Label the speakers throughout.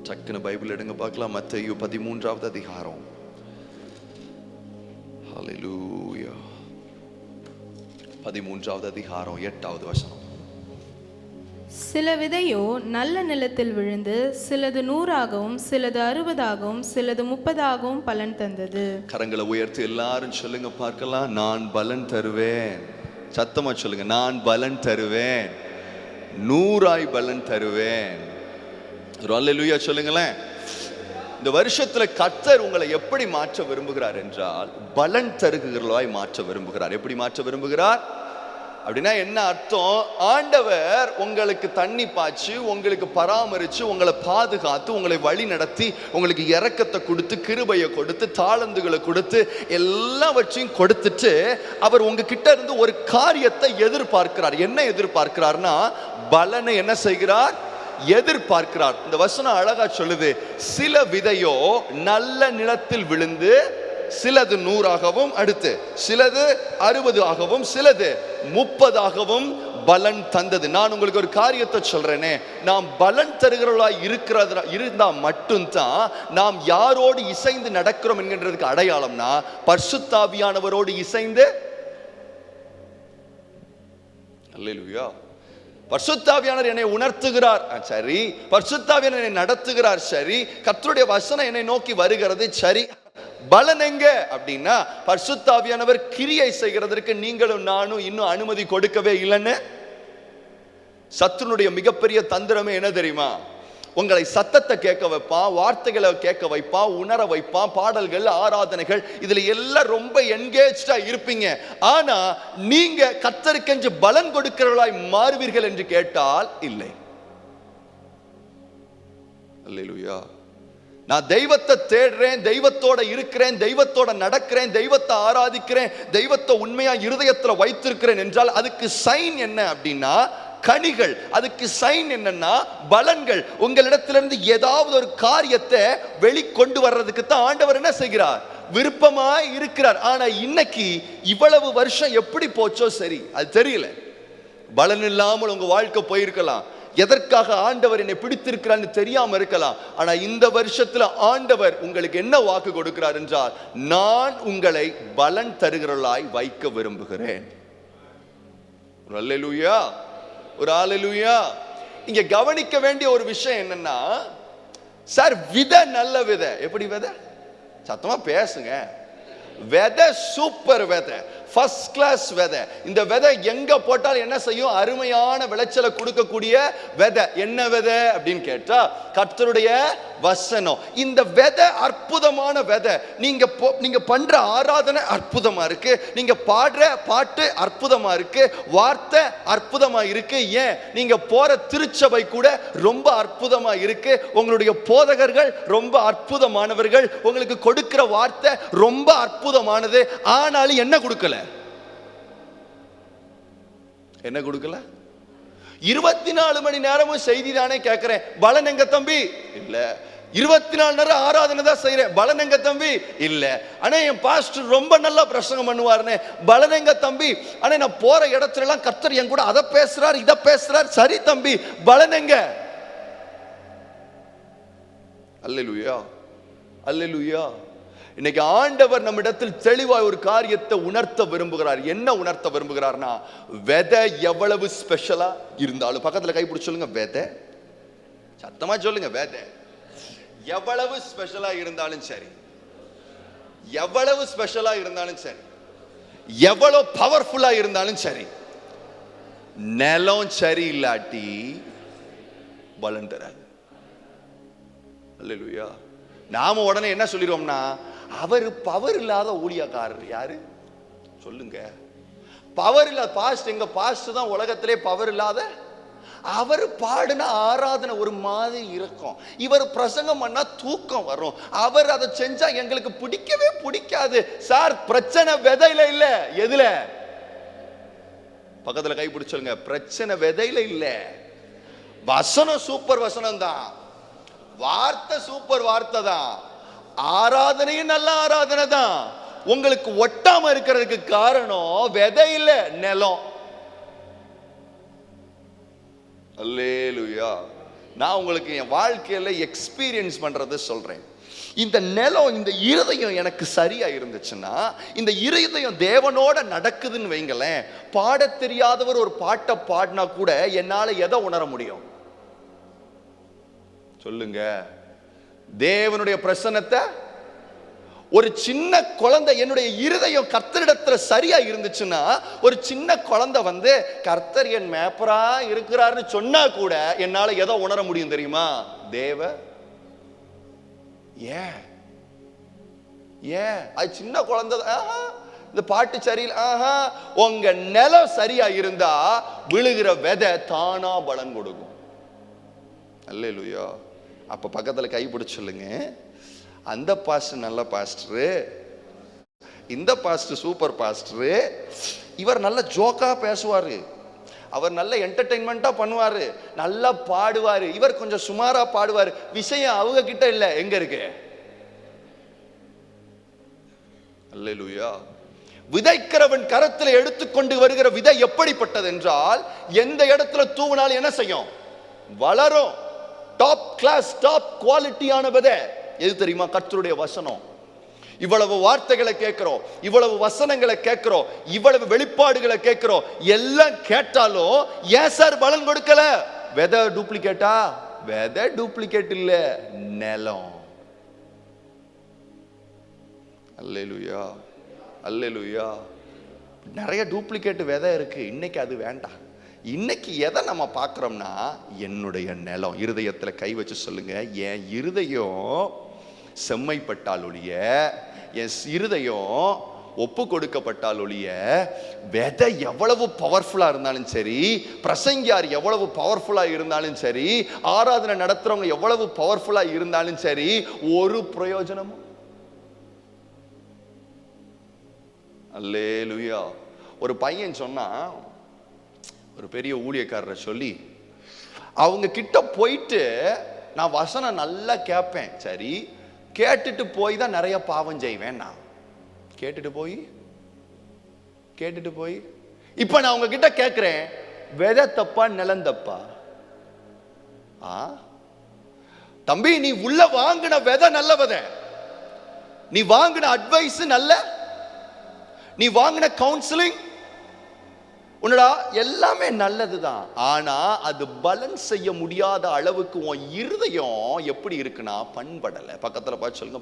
Speaker 1: டக்குன்னு பைபிள் எடுங்க பார்க்கலாம். மத்தேயு 13வது அதிகாரம். ஹல்லேலூயா. 13வது அதிகாரம் 8வது வசனம்.
Speaker 2: சில விதையோ நல்ல நிலத்தில் விழுந்து சிலது 100ஆகவும் சிலது 60ஆகவும் சிலது 30ஆகவும் பலன் தந்தது.
Speaker 1: கரங்களை உயர்த்தி எல்லாரும் சொல்லுங்க பார்க்கலாம். நான் பலன் தருவேன். சத்தமா சொல்லுங்க. நான் பலன் தருவேன். 100ஆய் பலன் தருவேன். அல்லேலூயா சொல்லுங்களேன். இந்த வருஷத்துல கர்த்தர் உங்களை எப்படி மாற்ற விரும்புகிறார் என்றால் பலன் தருகிறவர்களாய் மாற்ற விரும்புகிறார். எப்படி மாற்ற விரும்புகிறார் அப்படின்னா என்ன அர்த்தம்? ஆண்டவர் உங்களுக்கு தண்ணி பாய்ச்சி, உங்களுக்கு பராமரித்து, உங்களை பாதுகாத்து, உங்களை வழி நடத்தி, உங்களுக்கு இரக்கத்தை கொடுத்து, கிருபையை கொடுத்து, தாளந்துகளை கொடுத்து, எல்லாவற்றையும் கொடுத்துட்டு அவர் உங்ககிட்ட இருந்து ஒரு காரியத்தை எதிர்பார்க்கிறார். என்ன எதிர்பார்க்கிறார்னா பலனை என்ன செய்கிறார்? எதிர்பார்க்கிறார். இந்த வசனம் அழகா சொல்லுது. சில விதையோ நல்ல நிலத்தில் விழுந்து சிலது 100ஆகவும் அடுத்து சிலது 60ஆகவும் சிலது 30ஆகவும் பலன் தந்தது. நான் உங்களுக்கு ஒரு காரியத்தை சொல்றேனே, நாம் பலன் தருகிறவர்களாய் இருந்தா மட்டும்தான் நாம் யாரோடு இசைந்து நடக்கிறோம் என்கின்றதுக்கு அடையாளம்னா பரிசுத்த ஆவியானவரோடு இசைந்து. அல்லேலூயா. பரிசுத்த ஆவியானவர் என்னை உணர்த்துகிறார், சரி. பரிசுத்த ஆவியானவர் என்னை நடத்துகிறார், சரி. கர்த்தருடைய வசனம் என்னை நோக்கி வருகிறது, சரி. பலன் எங்க அப்படின்னா பரிசுத்த ஆவியானவர் கிரியை செய்கிறதற்கு நீங்களும் நானும் இன்னும் அனுமதி கொடுக்கவே இல்லைன்னு. சத்துருடைய மிகப்பெரிய தந்திரமே என்ன தெரியுமா? உங்களை சத்தத்தை கேட்க வைப்பான், வார்த்தைகளை கேட்க வைப்பான், உணர வைப்பான், பாடல்கள், ஆராதனைகள், இதுல எல்லாம் ரொம்ப என்கேஜ்டா இருப்பீங்க. ஆனா நீங்க கர்த்தருக்கென்று பலன் கொடுக்கிறவர்களாய் மாறுவீர்கள் என்று கேட்டால் இல்லை. அல்லேலூயா. நான் தெய்வத்தை தேடுறேன், தெய்வத்தோட இருக்கிறேன், தெய்வத்தோட நடக்கிறேன், தெய்வத்தை ஆராதிக்கிறேன், தெய்வத்தை உண்மையா இருதயத்துல வைத்திருக்கிறேன் என்றால் அதுக்கு சைன் என்ன அப்படின்னா கனிகள். அதுக்கு சைன் என்னன்னா பலன்கள். உங்களிடத்திலிருந்து ஏதாவது ஒரு காரியத்தை வெளிக்கொண்டு வர்றதுக்கு தான் ஆண்டவர் என்ன செய்கிறார்? விருப்பமாய் இருக்கிறார். ஆனா இன்னைக்கு இவ்வளவு வருஷம் எப்படி போச்சோ சரி, அது தெரியல. பலன் இல்லாமல் உங்க வாழ்க்கை போயிருக்கலாம். எதற்காக ஆண்டவர் என்னை பிடித்திருக்கிறான்னு தெரியாம இருக்கலாம். ஆனா இந்த வருஷத்துல ஆண்டவர் உங்களுக்கு என்ன வாக்கு கொடுக்கிறார் என்றால் நான் உங்களை பலன் தருகிறவர்களாய் வைக்க விரும்புகிறேன். அல்லேலூயா. ஒரு அல்லேலூயா. இங்க கவனிக்க வேண்டிய ஒரு விஷயம் என்னன்னா, சார் விதை நல்ல விதை. எப்படி விதை? சத்தமா பேசுங்க. விதை சூப்பர் விதை, ஃபர்ஸ்ட் கிளாஸ் விதை. இந்த விதை எங்க போட்டால் என்ன செய்யும்? அருமையான விளைச்சலை கொடுக்கக்கூடிய விதை. என்ன விதை அப்படின்னு கேட்டா கர்த்தருடைய வசனம். இந்த விதை அற்புதமான விதை. நீங்க பண்ற ஆராதனை அற்புதமா இருக்கு, நீங்க பாடுற பாட்டு அற்புதமா இருக்கு, வார்த்தை அற்புதமா இருக்கு. ஏன் நீங்க போற திருச்சபை கூட ரொம்ப அற்புதமா இருக்கு, உங்களுடைய போதகர்கள் ரொம்ப அற்புதமானவர்கள், உங்களுக்கு கொடுக்கிற வார்த்தை ரொம்ப அற்புதமானது. ஆனாலும் என்ன கொடுக்கல? என்ன கொடுக்கல? 24 மணி நேரமும் செய்தி தானே கேட்கிறேன், பலன் எங்க தம்பி? இல்ல. 24 நேரம் ஆராதனை தான் செய்யறேன், பலன் எங்க தம்பி? இல்ல. ஆனா என் பாஸ்டர் ரொம்ப நல்லா பிரசங்கம் பண்ணுவாருன்னு, பலன் எங்க தம்பி? ஆனா நான் போற இடத்துல எல்லாம் கர்த்தர் என் கூட அதை பேசுறார் இதை பேசுறார், சரி தம்பி, பலன் எங்க? அல்லேலூயா. அல்லேலூயா. இன்னைக்கு ஆண்டவர் நம்மிடத்தில் தெளிவாய் ஒரு காரியத்தை உணர்த்த விரும்புகிறார். என்ன உணர்த்த விரும்புகிறார்னா விதை எவ்வளவு ஸ்பெஷலா இருந்தாலும், பக்கத்துல கை பிடிச்சு சொல்லுங்க, விதை. சத்தமா சொல்லுங்க, விதை எவ்வளவு ஸ்பெஷலா இருந்தாலும் சரி, எவ்வளவு ஸ்பெஷலா இருந்தாலும் சரி, எவ்வளவு பவர்ஃபுல்லா இருந்தாலும் சரி, நிலம் சரி இல்லாட்டி பலன் தராது. அல்லேலூயா. நாம உடனே என்ன சொல்லிடுவோம்னா அவர் பவர் இல்லாத ஊழியக்காரர். யாரு சொல்லுங்க? பவர் இல்லாத பாஸ்ட். எங்க பாஸ்ட் தான் உலகத்திலே பவர் இல்லாத. அவர் பாடின ஆராதனை ஒரு மாதிரி இருக்கும், இவர் பிரசங்கம் பண்ணா தூக்கம் வரும், அவர் அதை செஞ்சா எங்களுக்கு பிடிக்கவே பிடிக்காது. சார் பிரச்சனை விதையில இல்ல, எதுல? பக்கத்துல கை பிடிச்சோங்க. பிரச்சனை விதையில இல்ல, வசனம் சூப்பர் வசனம் தான், வார்த்தை சூப்பர் வார்த்தை தான், ஆராதனையும் நல்ல ஆராதனை தான். உங்களுக்கு ஒட்டாம இருக்கிறதுக்கு காரணம் விதை இல்ல, நிலம். அல்லேலூயா. நான் உங்களுக்கு என் வாழ்க்கையில எக்ஸ்பீரியன்ஸ் பண்றதை சொல்றேன். இந்த நிலம், இந்த இருதயம் எனக்கு சரியா இருந்துச்சுன்னா, இந்த இருதயம் தேவனோட நடக்குதுன்னு வைங்களேன், பாட தெரியாதவர் ஒரு பாட்டை பாடினா கூட என்னால எதை உணர முடியும் சொல்லுங்க? தேவனுடைய பிரசன்னத்தை. ஒரு சின்ன குழந்தை, என்னுடைய இருதயம் கர்த்தரிடத்துல சரியா இருந்துச்சுன்னா, ஒரு சின்ன குழந்தை வந்து கர்த்தர் என் மேப்பரா இருக்கிறாருன்னு சொன்னா கூட என்னால எதை உணர முடியும் தெரியுமா? ஏன் அது சின்ன குழந்தை, இந்த பாட்டு சரியில்லை. உங்க நிலம் சரியா இருந்தா விழுகிற விதை தானா பலன் கொடுக்கும். அல்லேலூயா. அப்ப பக்கத்துல கை பிடிச்சு சொல்லுங்க, அந்த பாஸ்டர் நல்ல பாஸ்டர், இந்த பாஸ்டர் சூப்பர் பாஸ்டர், இவர் நல்ல ஜோக்கா பேசுவாரு, அவர் நல்ல என்டர்டெயின்மெண்டா பண்ணுவாரு, நல்லா பாடுவாரு, இவர் கொஞ்சம் சுமாரா பாடுவாரு. விஷயம் அவங்க கிட்ட இல்ல, எங்க இருக்கு? அல்லேலூயா. விதைக்கிறவன் கரத்தில் எடுத்துக்கொண்டு வருகிற விதை எப்படிப்பட்டது என்றால், எந்த இடத்துல தூவினாலும் என்ன செய்யும்? வளரும். டாப் கிளாஸ், டாப் குவாலிட்டியான விதை எது தெரியுமா? கர்த்தருடைய வசனம். இவ்வளவு வார்த்தைகளை கேட்கிறோம், இவ்வளவு வசனங்களை கேட்கிறோம், இவ்வளவு வெளிப்பாடுகளை கேட்கிறோம், எல்லாம் கேட்டாலும் ஏன் சார் பலன் கொடுக்கல? விதை டூப்ளிகேட்டா? விதை டூப்ளிகேட் இல்ல, நிலம். அல்லேலூயா, அல்லேலூயா. நிறைய டூப்ளிகேட் விதை இருக்கு, இன்னைக்கு அது வேண்டாம். இன்னைக்கு எதை நம்ம பார்க்கிறோம்னா, என்னுடைய நிலம். இருதயத்தில் கை வச்சு சொல்லுங்க, என் இருதயம் செம்மைப்பட்டால் ஒழிய, என் இருதயம் ஒப்பு கொடுக்கப்பட்டால் ஒழிய, விதை எவ்வளவு பவர்ஃபுல்லா இருந்தாலும் சரி, பிரசங்கியார் எவ்வளவு பவர்ஃபுல்லா இருந்தாலும் சரி, ஆராதனை நடத்துறவங்க எவ்வளவு பவர்ஃபுல்லா இருந்தாலும் சரி, ஒரு பிரயோஜனமும். அல்லேலூயா. ஒரு பையன் சொன்னா, ஒரு பெரிய ஊழியக்காரரை சொல்லி, அவங்க கிட்ட போயிட்டு நான் வசனம் நல்லா கேட்பேன். சரி, கேட்டுட்டு போய் தான் நிறைய பாவம் செய்வேன். நான் கேட்டுட்டு போய் இப்ப நான் அவங்க கிட்ட கேட்கிறேன், விதை தப்பா நிலம் தப்பா? தம்பி, நீ உள்ள வாங்கின விதை நல்ல விதை, நீ வாங்கின அட்வைஸ் நல்ல, நீ வாங்கின கவுன்சிலிங் உன்னடா எல்லாமே நல்லதுதான். ஆனா அது பலன் செய்ய முடியாத அளவுக்கு உன் இருதயம் எப்படி இருக்குன்னா பண்படலை. பக்கத்துல பார்த்து சொல்லுங்க,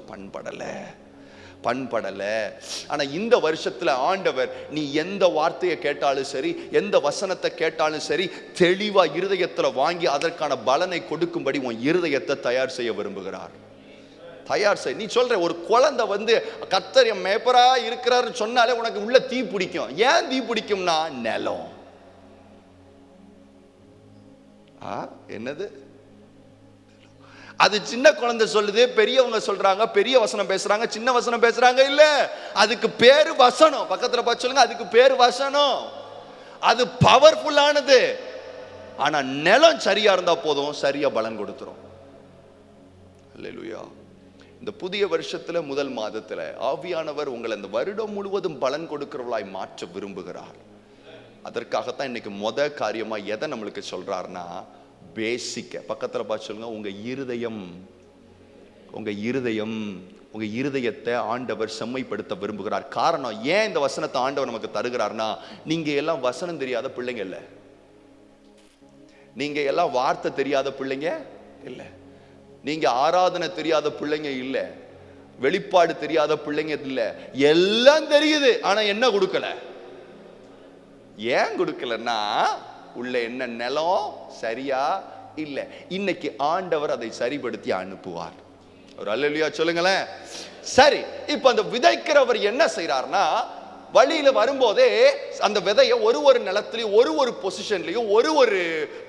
Speaker 1: பண்படலை. ஆனா இந்த வருஷத்துல ஆண்டவர், நீ எந்த வார்த்தையை கேட்டாலும் சரி, எந்த வசனத்தை கேட்டாலும் சரி, தெளிவா இருதயத்துல வாங்கி அதற்கான பலனை கொடுக்கும்படி உன் இருதயத்தை தயார் செய்ய விரும்புகிறார். தயார் செய். நீ சொல்ற ஒரு குழந்தை வந்து கர்த்தர் என் மேப்பரா இருக்கிறாரு சொன்னாலே உனக்கு உள்ள தீ பிடிக்கும். ஏன் தீ பிடிக்கும்னா, நிலம். என்னது அது? சின்ன குழந்தை சொல்லுது, பெரியவங்க சொல்றாங்க, பெரிய வசனம் பேசுறாங்க, சின்ன வசனம் பேசுறாங்க. இல்ல, அதுக்கு பேரு வசனம். பக்கத்துல பார்த்து சொல்லுங்க, அதுக்கு பேரு வசனம். அது பவர்ஃபுல்லானது. ஆனா நிலம் சரியா இருந்தா போதும், சரியா பலன் கொடுத்துரும். அல்லேலூயா. இந்த புதிய வருஷத்துல முதல் மாதத்துல ஆவியானவர் உங்களை இந்த வருடம் முழுவதும் பலன் கொடுக்கிறவளாய் மாற்ற விரும்புகிறார். அதற்காகத்தான் இன்னைக்கு காரியமா எதை நம்மளுக்கு சொல்றாருன்னா, பேசிக்க. பக்கத்துல பார்த்து சொல்லுங்க, உங்க இருதயத்தை ஆண்டவர் செம்மைப்படுத்த விரும்புகிறார். காரணம், ஏன் இந்த வசனத்தை ஆண்டவர் நமக்கு தருகிறார்னா, நீங்க எல்லாம் வசனம் தெரியாத பிள்ளைங்க இல்ல, நீங்க எல்லாம் வார்த்தை தெரியாத பிள்ளைங்க இல்ல, நீங்க ஆராதனை தெரியாத பிள்ளைங்க இல்ல, வெளிப்பாடு தெரியாத பிள்ளைங்க இல்ல, எல்லாம் தெரியுது. ஆனா என்ன கொடுக்கல? ஏன் கொடுக்கலன்னா, உள்ள என்ன நிலம் சரியா இல்ல. இன்னைக்கு ஆண்டவர் அதை சரிப்படுத்தி அனுப்புவார். ஒரு அல்லேலூயா சொல்லுங்களேன். சரி, இப்ப அந்த விதைக்கிறவர் என்ன செய்யறாருன்னா, வழியில வரும்போதே அந்த விதைய ஒரு நிலத்திலையும் ஒரு பொசிஷன்லையும் ஒரு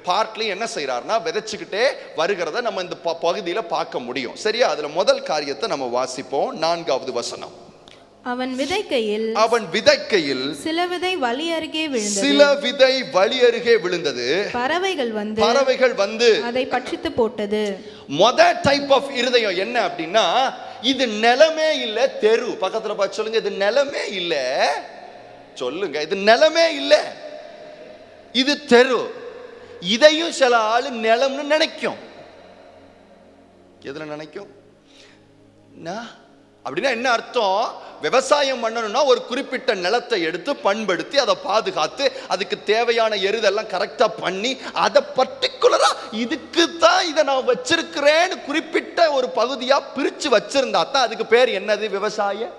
Speaker 1: பார்ட்லையும் என்ன செய்யறாருன்னா விதைச்சுக்கிட்டே வருகிறத நம்ம இந்த பகுதியில பார்க்க முடியும். சரியா? அதுல முதல் காரியத்தை நம்ம வாசிப்போம். 4வது வசனம்.
Speaker 2: அவன் விதைக்கையில்
Speaker 1: சில விதை வழி அருகே விழுந்தது. பறவைகள் வந்து
Speaker 2: அதை பட்சித்து போட்டது.
Speaker 1: டைப் ஆஃப் இருதயம் என்ன அப்படின்னா, இது நிலமே இல்ல, தெரு. பக்கத்துல பார்த்து சொல்லுங்க, இது நிலமே இல்ல. சொல்லுங்க, இது நிலமே இல்ல, இது தெரு. இதையும் சில ஆளு நிலம்னு நினைக்கும். எதுல நினைக்கும்? அப்படின்னா என்ன அர்த்தம்? விவசாயம் பண்ணணும்னா ஒரு குறிப்பிட்ட நிலத்தை எடுத்து பண்படுத்தி அதை பாதுகாத்து அதுக்கு தேவையான எருதெல்லாம் கரெக்டா பண்ணி அதை பர்டிகுலரா இதுக்கு தான் இதை நான் வச்சிருக்கிறேன்னு குறிப்பிட்ட ஒரு பகுதியா பிரிச்சு வச்சிருந்தா தான் அதுக்கு பேர் என்னது? விவசாயம்.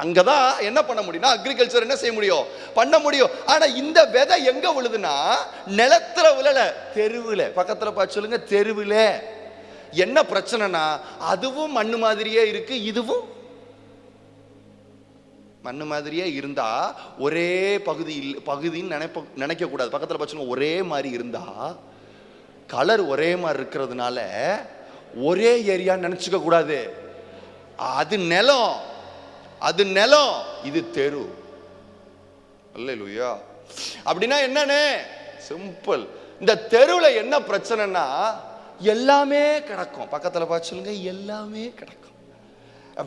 Speaker 1: அங்கதான் என்ன பண்ண முடியும்னா அக்ரிகல்ச்சர் என்ன செய்ய முடியும்? பண்ண முடியும். ஆனா இந்த விதை எங்க விழுதுன்னா நிலத்துல விழல, தெருவுல. பக்கத்துல பார்த்து சொல்லுங்க, தெருவுல. என்ன பிரச்சனைனா அதுவும் மண்ணு மாதிரியே இருக்கு, இதுவும் மண்ணு மாதிரியே இருந்தா ஒரே பகுதின்னு நினைக்க கூடாது. பக்கத்துல பார்த்து ஒரே மாதிரி இருந்தா கலர் ஒரே மாதிரி இருக்கிறதுனால ஒரே ஏரியா நினைச்சுக்க கூடாது. அது நிலம், அது நிலம், இது தெரு. அல்லேலூயா. அப்படின்னா என்னன்னு சிம்பிள். இந்த தெருவுல என்ன பிரச்சனைனா எல்லாமே கிடக்கும். பக்கத்துல பார்த்து சொல்லுங்க, எல்லாமே கிடக்கும்.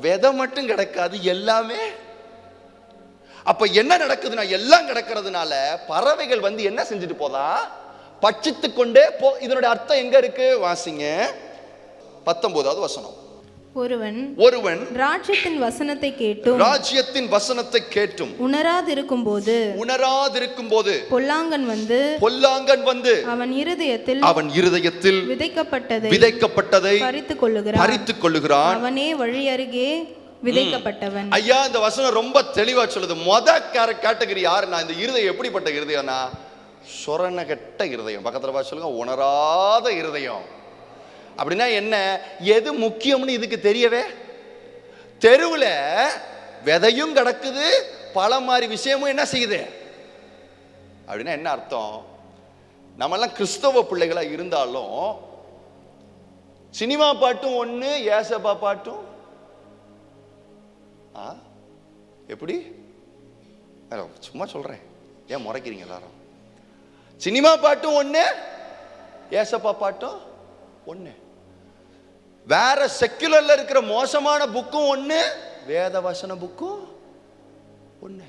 Speaker 1: விதை மட்டும் கிடக்காது, எல்லாமே. அப்ப என்ன நடக்குதுன்னா எல்லாம் கிடக்கிறதுனால பறவைகள் வந்து என்ன செஞ்சுட்டு போதா? பட்சித்து கொண்டே போ. இதனுடைய அர்த்தம் எங்க இருக்கு? வாசிங்க 19வது வசனம். ஒருவன்
Speaker 2: ராஜ்யத்தின் வசனத்தை கேட்டும் உணராதிருக்கும் போது பொல்லாங்கன் வந்து அவன் இருதயத்தில் விதைக்கப்பட்டதை பறித்துக் கொள்ளுகிறான். அவனே வழி அருகே விதைக்கப்பட்டவன்.
Speaker 1: ஐயா, இந்த வசனம் ரொம்ப தெளிவா சொல்லுது. கேட்டகரி யாருன்னா இந்த இருதயம் எப்படிப்பட்ட இருதயம்னா சொரணகட்ட இருதயம். பக்கத்துல பார்த்து சொல்லுங்க, உணராத இருதயம். அப்படின்னா என்ன? எது முக்கியம்னு இதுக்கு தெரியவே. தெருவுல விதையும் கிடக்குது, பல மாதிரி விஷயமும் என்ன செய்யுது. அப்படின்னா என்ன அர்த்தம்? நம்ம எல்லாம் கிறிஸ்தவ பிள்ளைகளா இருந்தாலும் சினிமா பாட்டும் ஒண்ணு, ஏசப்பா பாட்டும் எப்படி? சும்மா சொல்றேன், ஏன் முறைக்கிறீங்க எல்லாரும்? சினிமா பாட்டும் ஒண்ணு, ஏசப்பா பாட்டும் ஒண்ணு. வேற செக்குலர்ல இருக்கிற மோசமான புக்கும் ஒண்ணு, வேத வசன புக்கும் ஒண்ணு.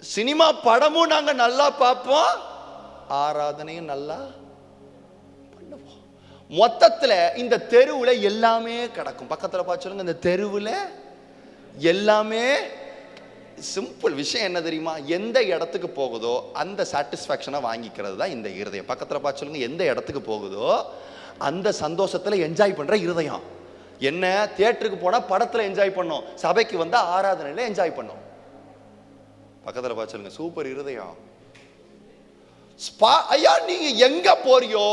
Speaker 1: சினிமா படமும் நாங்க நல்லா பார்ப்போம், ஆராதனையும் நல்லா பண்ணுவோம். மொத்தத்துல இந்த தெருவுல எல்லாமே கிடக்கும். பக்கத்துல பார்த்து சொல்லுங்க, இந்த தெருவுல எல்லாமே. சிம்பிள் விஷயம் என்ன தெரியுமா? எந்த இடத்துக்கு போகுதோ அந்த சாட்டிஸ்ஃபேக்ஷனை வாங்கிக்கிறது தான் இந்த இருதயம். பக்கத்துல பார்த்து சொல்லுங்க, எந்த இடத்துக்கு போகுதோ அந்த சந்தோஷத்துல என்ஜாய் பண்ற இருதயம். என்ன? தியேட்டருக்கு போனா படத்துல என்ஜாய் பண்ணோம், சபைக்கு வந்தா ஆராதனையில என்ஜாய் பண்ணோம். பக்கத்துல பார்த்து சொல்லுங்க, சூப்பர் இருதயம். ஐயா, நீங்க எங்க போறியோ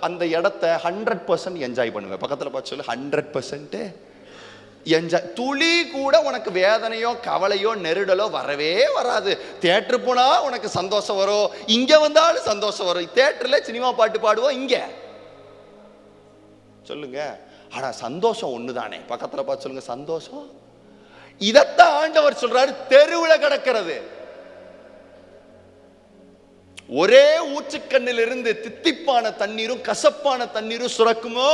Speaker 1: அந்த இடத்தை 100% என்ஜாய் பண்ணுங்க. பக்கத்துல பார்த்து சொல்லு, 100% என்ஜாய். துளி கூட உனக்கு வேதனையோ கவலையோ நெருடலோ வரவே வராது. தியேட்டர் போனா உனக்கு சந்தோஷம் வரும், இங்க வந்தாலும் சந்தோஷம் வரும். தியேட்டர்ல சினிமா பாட்டு பாடுவோம், இங்க சொல்லுங்க. ஆனா சந்தோஷம் ஒண்ணுதானே. பக்கத்துல பார்த்து சொல்லுங்க, சந்தோஷம். இதத்தான் ஆண்டவர் சொல்றாரு, தெருவுல கிடக்கிறது. ஒரே ஊற்றுக்கண்ணில் இருந்து தித்திப்பான தண்ணீரும் கசப்பான தண்ணீரும் சுரக்குமோ?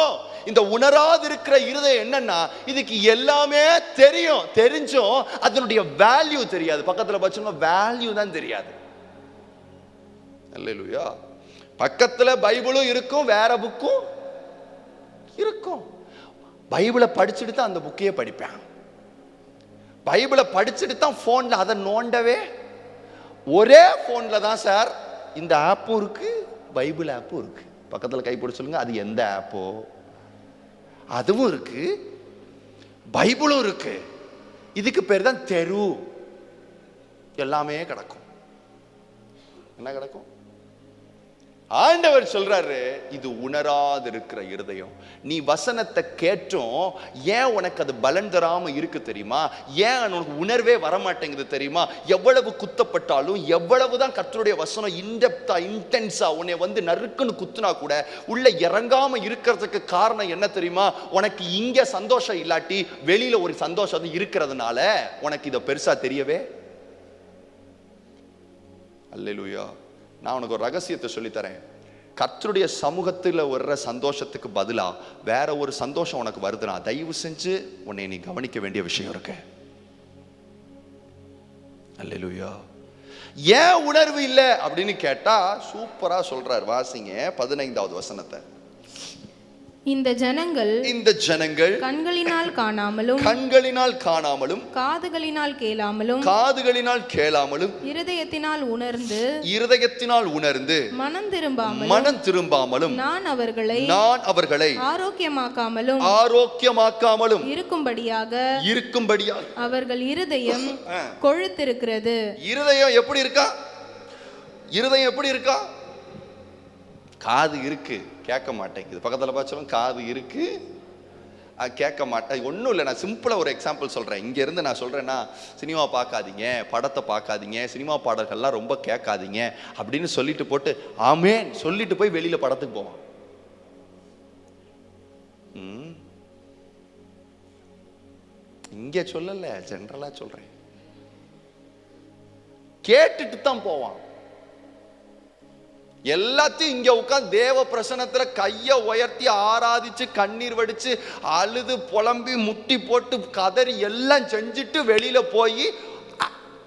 Speaker 1: இந்த உணராதிருக்கிற இருதயம் என்னன்னா, இதுக்கு எல்லாமே தெரியும், தெரிஞ்சும் அதனுடைய வேல்யூ தெரியாது. பக்கத்துல பார்த்து வேல்யூ தான் தெரியாது. அல்லேலூயா. பக்கத்துல பைபிளும் இருக்கும், வேற புக்கும் இருக்கும். பைபிளை படிச்சுட்டு தான் அந்த புக்கையே படிப்பேன். பைபிளை படிச்சுட்டு தான் போன்ல அதை நோண்டவே. ஒரே போன்ல தான் சார் இந்த ஆப்பும் இருக்கு, பைபிள் ஆப்பும் இருக்கு. பக்கத்துல கைப்பிடி சொல்லுங்க, அது எந்த ஆப்போ? அதுவும் இருக்கு, பைபிளும் இருக்கு. இதுக்கு பேர் தான் தெரு. எல்லாமே கிடக்கும். என்ன கிடக்கும்? ஆண்டவர் சொல்றாரு, இது உணராதிருக்கிற இருதயம். நீ வசனத்தை கேட்டும் ஏன் உனக்கு அது பலன் தராம இருக்கு தெரியுமா? ஏன் உனக்கு உணர்வே வரமாட்டேங்குது தெரியுமா? எவ்வளவு குத்தப்பட்டாலும், எவ்வளவுதான் கர்த்தருடைய வசனம் இன்டெப்தா இன்டென்ஸா உன்னை வந்து நறுக்குன்னு குத்துனா கூட உள்ள இறங்காம இருக்கிறதுக்கு காரணம் என்ன தெரியுமா? உனக்கு இங்க சந்தோஷம் இல்லாட்டி வெளியில ஒரு சந்தோஷம் இருக்கிறதுனால உனக்கு இதை பெருசா தெரியவே. அல்லேலூயா. நான் உனக்கு ஒரு ரகசியத்தை சொல்லித்தரேன். கர்த்தருடைய சமூகத்தில் வர்ற சந்தோஷத்துக்கு பதிலா வேற ஒரு சந்தோஷம் உனக்கு வருதுன்னா தயவு செஞ்சு உன்னை நீ கவனிக்க வேண்டிய விஷயம் இருக்கு. அல்லேலூயா. ஏன் உணர்வு இல்லை அப்படின்னு கேட்டா சூப்பரா சொல்றார். வாசிங்க 15வது வசனத்தை.
Speaker 2: இந்த ஜனங்கள் கண்களினால் காணாமலும் காதுகளினால் கேளாமலும் இருதயத்தினால் உணர்ந்து மனம் திரும்பாமலும் நான் அவர்களை ஆரோக்கியமாக்காமலும் இருக்கும்படியாக அவர்கள் இருதயம் கொழுத்திருக்கிறது.
Speaker 1: இருதயம் எப்படி இருக்கா? காது இருக்கு, கேட்க மாட்டேங்குது. பக்கத்தில் பார்த்தாலும் காது இருக்கு, கேட்க மாட்டேன். ஒன்றும் இல்லை, நான் சிம்பிளாக ஒரு எக்ஸாம்பிள் சொல்கிறேன். இங்கேருந்து நான் சொல்கிறேன்னா, சினிமா பார்க்காதீங்க, படத்தை பார்க்காதீங்க, சினிமா பாடல்கள்லாம் ரொம்ப கேட்காதீங்க அப்படின்னு சொல்லிட்டு போட்டு ஆமேன் சொல்லிட்டு போய் வெளியில் படத்துக்கு போவான். இங்கே சொல்லலை, ஜென்ரலாக சொல்கிறேன். கேட்டுட்டு தான் போவான். எல்லாத்தையும் இங்க உட்கார்ந்து தேவ பிரசன்னத்துல கைய உயர்த்தி ஆராதிச்சு கண்ணீர் வடிச்சு அழுது புலம்பி முட்டி போட்டு கதறி எல்லாம் செஞ்சுட்டு வெளியில போய்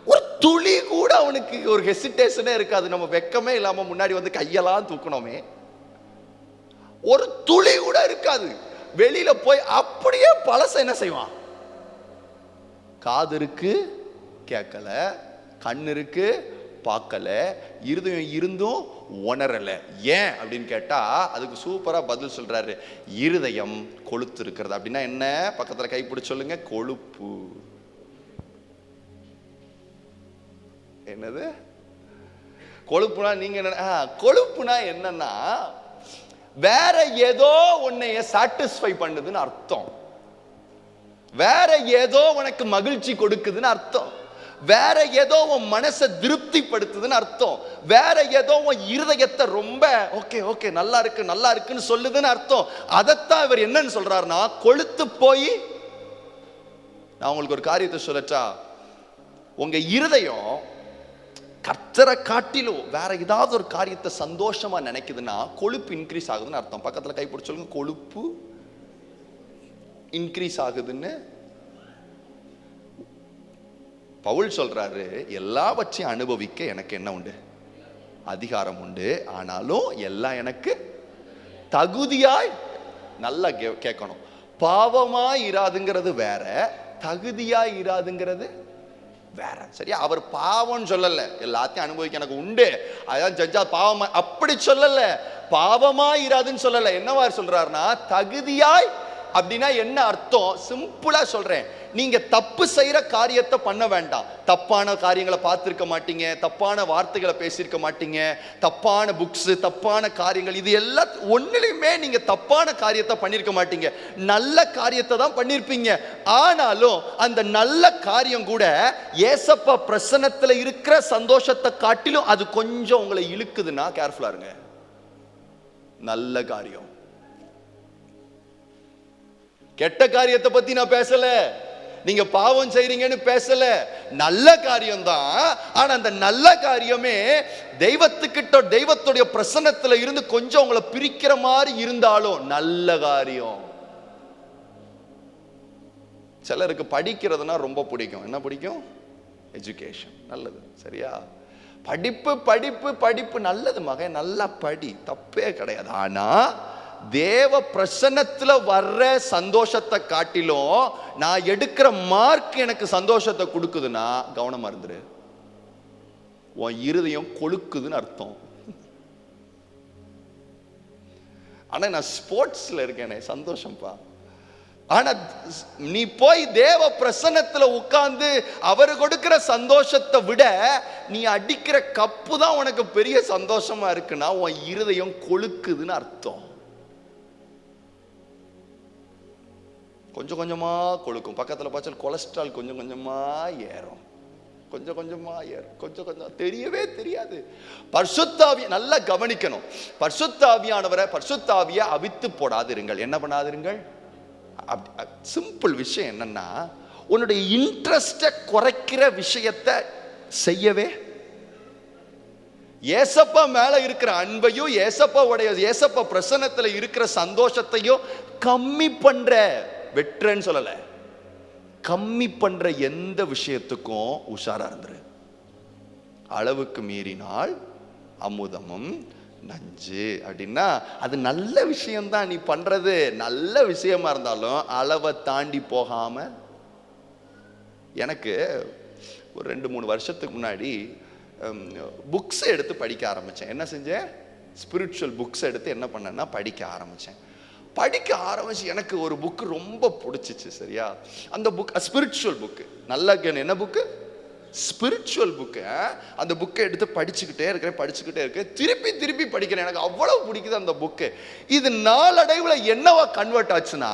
Speaker 1: ஒரு துளி கூட அவனுக்கு ஒரு ஹெசிடேஷனே இருக்காது. நம்ம வெக்கமே இல்லாம முன்னாடி வந்து கையெல்லாம் தூக்கணுமே, ஒரு துளி கூட இருக்காது. வெளியில போய் அப்படியே பழச என்ன செய்வான்? காது இருக்கு கேட்கல, கண்ணு இருக்கு பார்க்கல, இருதயம் இருந்தும் உணரல. ஏன் அப்படின்னு கேட்டா அதுக்கு சூப்பரா பதில் சொல்றாரு. இருதயம் கொழுத்து இருக்கிறது. அப்படின்னா என்ன? பக்கத்துல கைப்பிடிச்சு சொல்லுங்க. கொழுப்பு. என்னது கொழுப்புனா? நீங்க என்ன கொழுப்புனா என்னன்னா, வேற ஏதோ உன்னைய சாட்டிஸ்ஃபை பண்ணுதுன்னு அர்த்தம். வேற ஏதோ உனக்கு மகிழ்ச்சி கொடுக்குதுன்னு அர்த்தம். வேற ஏதோ உன் மனசை திருப்திப்படுத்துதுன்னு அர்த்தம். வேற ஏதோ உன் இருதயத்தை ரொம்ப ஓகே நல்லா இருக்குன்னு சொல்லுதுன்னு அர்த்தம். அதைத்தான் இவர் என்னன்னு சொல்றாருன்னா, கொழுத்து போய். நான் உங்களுக்கு ஒரு காரியத்தை சொல்லட்டா, உங்க இருதயம் கர்த்தரை காட்டிலும் வேற ஏதாவது ஒரு காரியத்தை சந்தோஷமா நினைக்குதுன்னா கொழுப்பு இன்க்ரீஸ் ஆகுதுன்னு அர்த்தம். பக்கத்துல கைப்பிடிச்சு சொல்லுங்க, கொழுப்பு இன்க்ரீஸ் ஆகுதுன்னு. பவுல் சொல்றாரு, எல்லாவற்றையும் அனுபவிக்க எனக்கு என்ன உண்டு? அதிகாரம் உண்டு. ஆனாலும் எல்லாம் எனக்கு தகுதியாய். நல்லா கேட்கணும். பாவமாய் இராதுங்கிறது வேற, தகுதியாய் இராதுங்கிறது வேற. சரியா? அவர் பாவம் சொல்லல, எல்லாத்தையும் அனுபவிக்க எனக்கு உண்டு, அதான் ஜட்ஜா பாவமா அப்படி சொல்லல. பாவமாய் இராதுன்னு சொல்லல. என்னவா சொல்றாருன்னா, தகுதியாய். அப்படின்னா என்ன அர்த்தம்? சிம்பிளா சொல்றேன். நீங்க தப்பு செய்யற காரியத்தை பண்ண வேண்டாம். தப்பான காரியங்களை பார்த்திருக்க மாட்டீங்க, தப்பான வார்த்தைகளை பேசியிருக்க மாட்டீங்க, தப்பான புக்ஸ், தப்பான காரியங்கள், இது எல்லாம் ஒன்னிலுமே நீங்க தப்பான காரியத்தை பண்ணிருக்க மாட்டீங்க. நல்ல காரியத்தை தான் பண்ணிருப்பீங்க. ஆனாலும் அந்த நல்ல காரியம் கூட ஏசப்பா பிரசன்னத்துல இருக்கிற சந்தோஷத்தை காட்டிலும் அது கொஞ்சம் உங்களை இழுக்குதுன்னா கேர்ஃபுல்லா இருங்க. நல்ல காரியம். கெட்ட காரியத்தை பத்தி நான் பேசல, நீங்க பாவம் செய்றீங்கன்னு பேசல. நல்ல காரியம் தான். ஆனா அந்த நல்ல காரியமே தெய்வத்துடைய பிரசன்னத்துல இருந்து கொஞ்சம் உங்களை பிரிக்கிற மாதிரி இருந்தாலும் நல்ல காரியம். சிலருக்கு படிக்கிறதுனா ரொம்ப பிடிக்கும். என்ன பிடிக்கும்? எஜுகேஷன். நல்லது. சரியா? படிப்பு படிப்பு படிப்பு நல்லது மகன், நல்லா படி, தப்பே கிடையாது. ஆனா தேவ பிரசன்னத்துல வர்ற சந்தோஷத்தை காட்டிலும் நான் எடுக்கிற மார்க் எனக்கு சந்தோஷத்தை கொடுக்குதுன்னா கவனமா இருந்துரு. உன் இருதயம் கொழுக்குதுன்னு அர்த்தம். ஆனா நான் ஸ்போர்ட்ஸ்ல இருக்கேனே, சந்தோஷம்பா. ஆனா நீ போய் தேவ பிரசன்னத்துல உட்கார்ந்து அவர் கொடுக்கிற சந்தோஷத்தை விட நீ அடிக்கிற கப்பு தான் உனக்கு பெரிய சந்தோஷமா இருக்குன்னா உன் இருதயம் கொழுக்குதுன்னு அர்த்தம். கொஞ்சம் கொஞ்சமா கொழுக்கும். பக்கத்துல பார்த்தா கொலஸ்ட்ரால் கொஞ்சம் கொஞ்சமா ஏறும், கொஞ்சம் கொஞ்சமா ஏறும், கொஞ்சம் கொஞ்சம் தெரியவே தெரியாது. பரிசுத்தாவிய நல்லா கவனிக்கணும். பரிசுத்தாவிய அவித்து போடாதிருங்கள். என்ன பண்ணாதிருங்கள்? சிம்பிள் விஷயம் என்னன்னா, உன்னுடைய இன்ட்ரெஸ்ட குறைக்கிற விஷயத்தை செய்யவே, ஏசப்பா மேல இருக்கிற அன்பையும் ஏசப்பா பிரசன்னத்துல இருக்கிற சந்தோஷத்தையும் கம்மி பண்ற, வெற்றன்னு சொல்லல, கம்மி பண்ற எந்த விஷயத்துக்கும் உஷாரா இருந்துரு. அளவுக்கு மீறினால் அமுதமும் நஞ்சு அப்படின்னா அது நல்ல விஷயம்தான், நீ பண்றது நல்ல விஷயமா இருந்தாலும் அளவை தாண்டி போகாம. எனக்கு ஒரு 2-3 வருஷத்துக்கு முன்னாடி புக்ஸ் எடுத்து படிக்க ஆரம்பித்தேன். என்ன செஞ்சேன்? ஸ்பிரிச்சுவல் புக்ஸ் எடுத்து என்ன பண்ணேன்னா படிக்க ஆரம்பித்தேன். படிக்க ஆரம்பிச்சு எனக்கு ஒரு புக்கு ரொம்ப பிடிச்சிச்சு. சரியா? அந்த புக் ஸ்பிரிச்சுவல் புக்கு. நல்லா என்ன புக்கு? Spiritual book. அந்த புக்கை எடுத்து படிச்சுக்கிட்டே இருக்கேன், திருப்பி திருப்பி படிக்கிறேன். எனக்கு அவ்வளவு பிடிக்குது அந்த புக்கு. இது நாளடைவில் என்னவா கன்வெர்ட் ஆச்சுன்னா,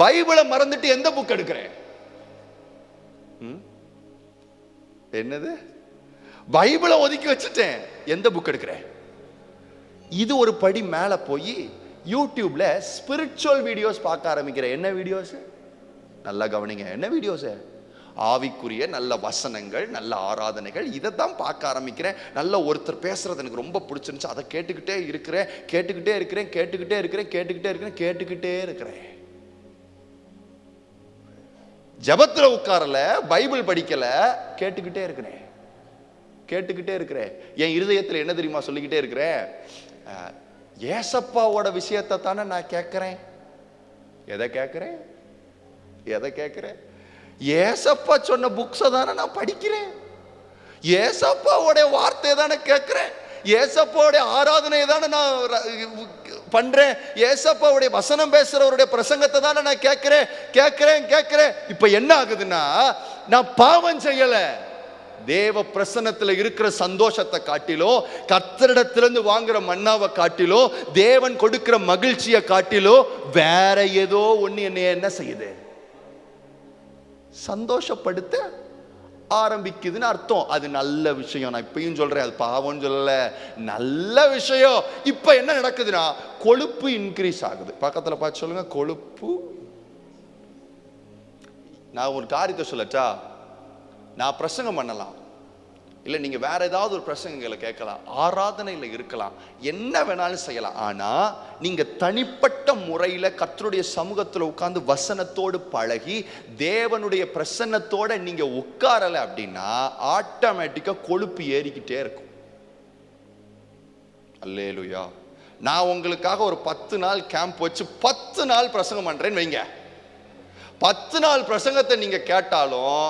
Speaker 1: பைபிளை மறந்துட்டு எந்த புக் எடுக்கிறேன்? என்னது? பைபிளை ஒதுக்கி வச்சுட்டேன், எந்த புக் எடுக்கிறேன்? இது ஒரு படி மேல போய் யூடியூப்ல ஸ்பிரிச்சுவல் வீடியோஸ் பார்க்க ஆரம்பிக்கிறேன். என்ன வீடியோஸ்? நல்லா கவனிங்க. என்ன வீடியோஸ்? ஆவிக்குரிய நல்ல வசனங்கள், நல்ல ஆராதனைகள், இதை தான் பார்க்க ஆரம்பிக்கிறேன். நல்ல ஒருத்தர் பேசுறது எனக்கு ரொம்ப பிடிச்சிருந்துச்சு, அதை கேட்டுக்கிட்டே இருக்கிறேன். ஜபத்துல உட்காரல, பைபிள் படிக்கல, கேட்டுக்கிட்டே இருக்கிறேன். என் இருதயத்தில் என்ன தெரியுமா சொல்லிக்கிட்டே இருக்கிறேன்? ஏசப்பாவோட விஷயத்தை தானே நான் கேட்கிறேன். எதை கேட்கிறேன்? ஏசப்பா சொன்ன புக்ஸை தானே நான் படிக்கிறேன். ஏசப்பாவோட வார்த்தையை தானே கேட்கிறேன். ஏசப்பாவுடைய ஆராதனையை தானே நான் பண்றேன். ஏசப்பாவுடைய வசனம் பேசுறவருடைய பிரசங்கத்தை தானே நான் கேட்கிறேன். இப்ப என்ன ஆகுதுன்னா, நான் பாவம் செய்யல. தேவ பிரசன்னத்துல இருக்கிற சந்தோஷத்தை காட்டிலோ, கர்த்தரிடத்திலிருந்து வாங்குற மன்னாவை காட்டிலோ, தேவன் கொடுக்கிற மகிழ்ச்சியை காட்டிலோ வேற ஏதோ ஒண்ணு என்ன செய்யுது? சந்தோஷப்படுத்த ஆரம்பிக்குதுன்னு அர்த்தம். அது நல்ல விஷயம். நான் இப்பயும் சொல்றேன், அது பாவம் சொல்லல, நல்ல விஷயம். இப்ப என்ன நடக்குதுன்னா, கொழுப்பு இன்க்ரீஸ் ஆகுது. பக்கத்துல பார்த்து சொல்லுங்க, கொழுப்பு. நான் ஒரு காரியத்தை சொல்லட்டா? நான் பிரசங்கம் பண்ணலாம், இல்லை நீங்க வேற ஏதாவது ஒரு பிரசங்கங்களை கேட்கலாம், ஆராதனையில் இருக்கலாம், என்ன வேணாலும் செய்யலாம். ஆனா நீங்க தனிப்பட்ட முறையில் கர்த்தருடைய சமூகத்தில் உட்கார்ந்து வசனத்தோடு பழகி தேவனுடைய பிரசன்னத்தோட நீங்க உட்காரல அப்படின்னா ஆட்டோமேட்டிக்கா கொழுப்பு ஏறிக்கிட்டே இருக்கும். அல்லேலூயா. நான் உங்களுக்காக ஒரு 10 நாள் கேம்ப் வச்சு 10 நாள் பிரசங்கம் பண்றேன்னு வைங்க. 10 நாள் பிரசங்கத்தை நீங்க கேட்டாலும்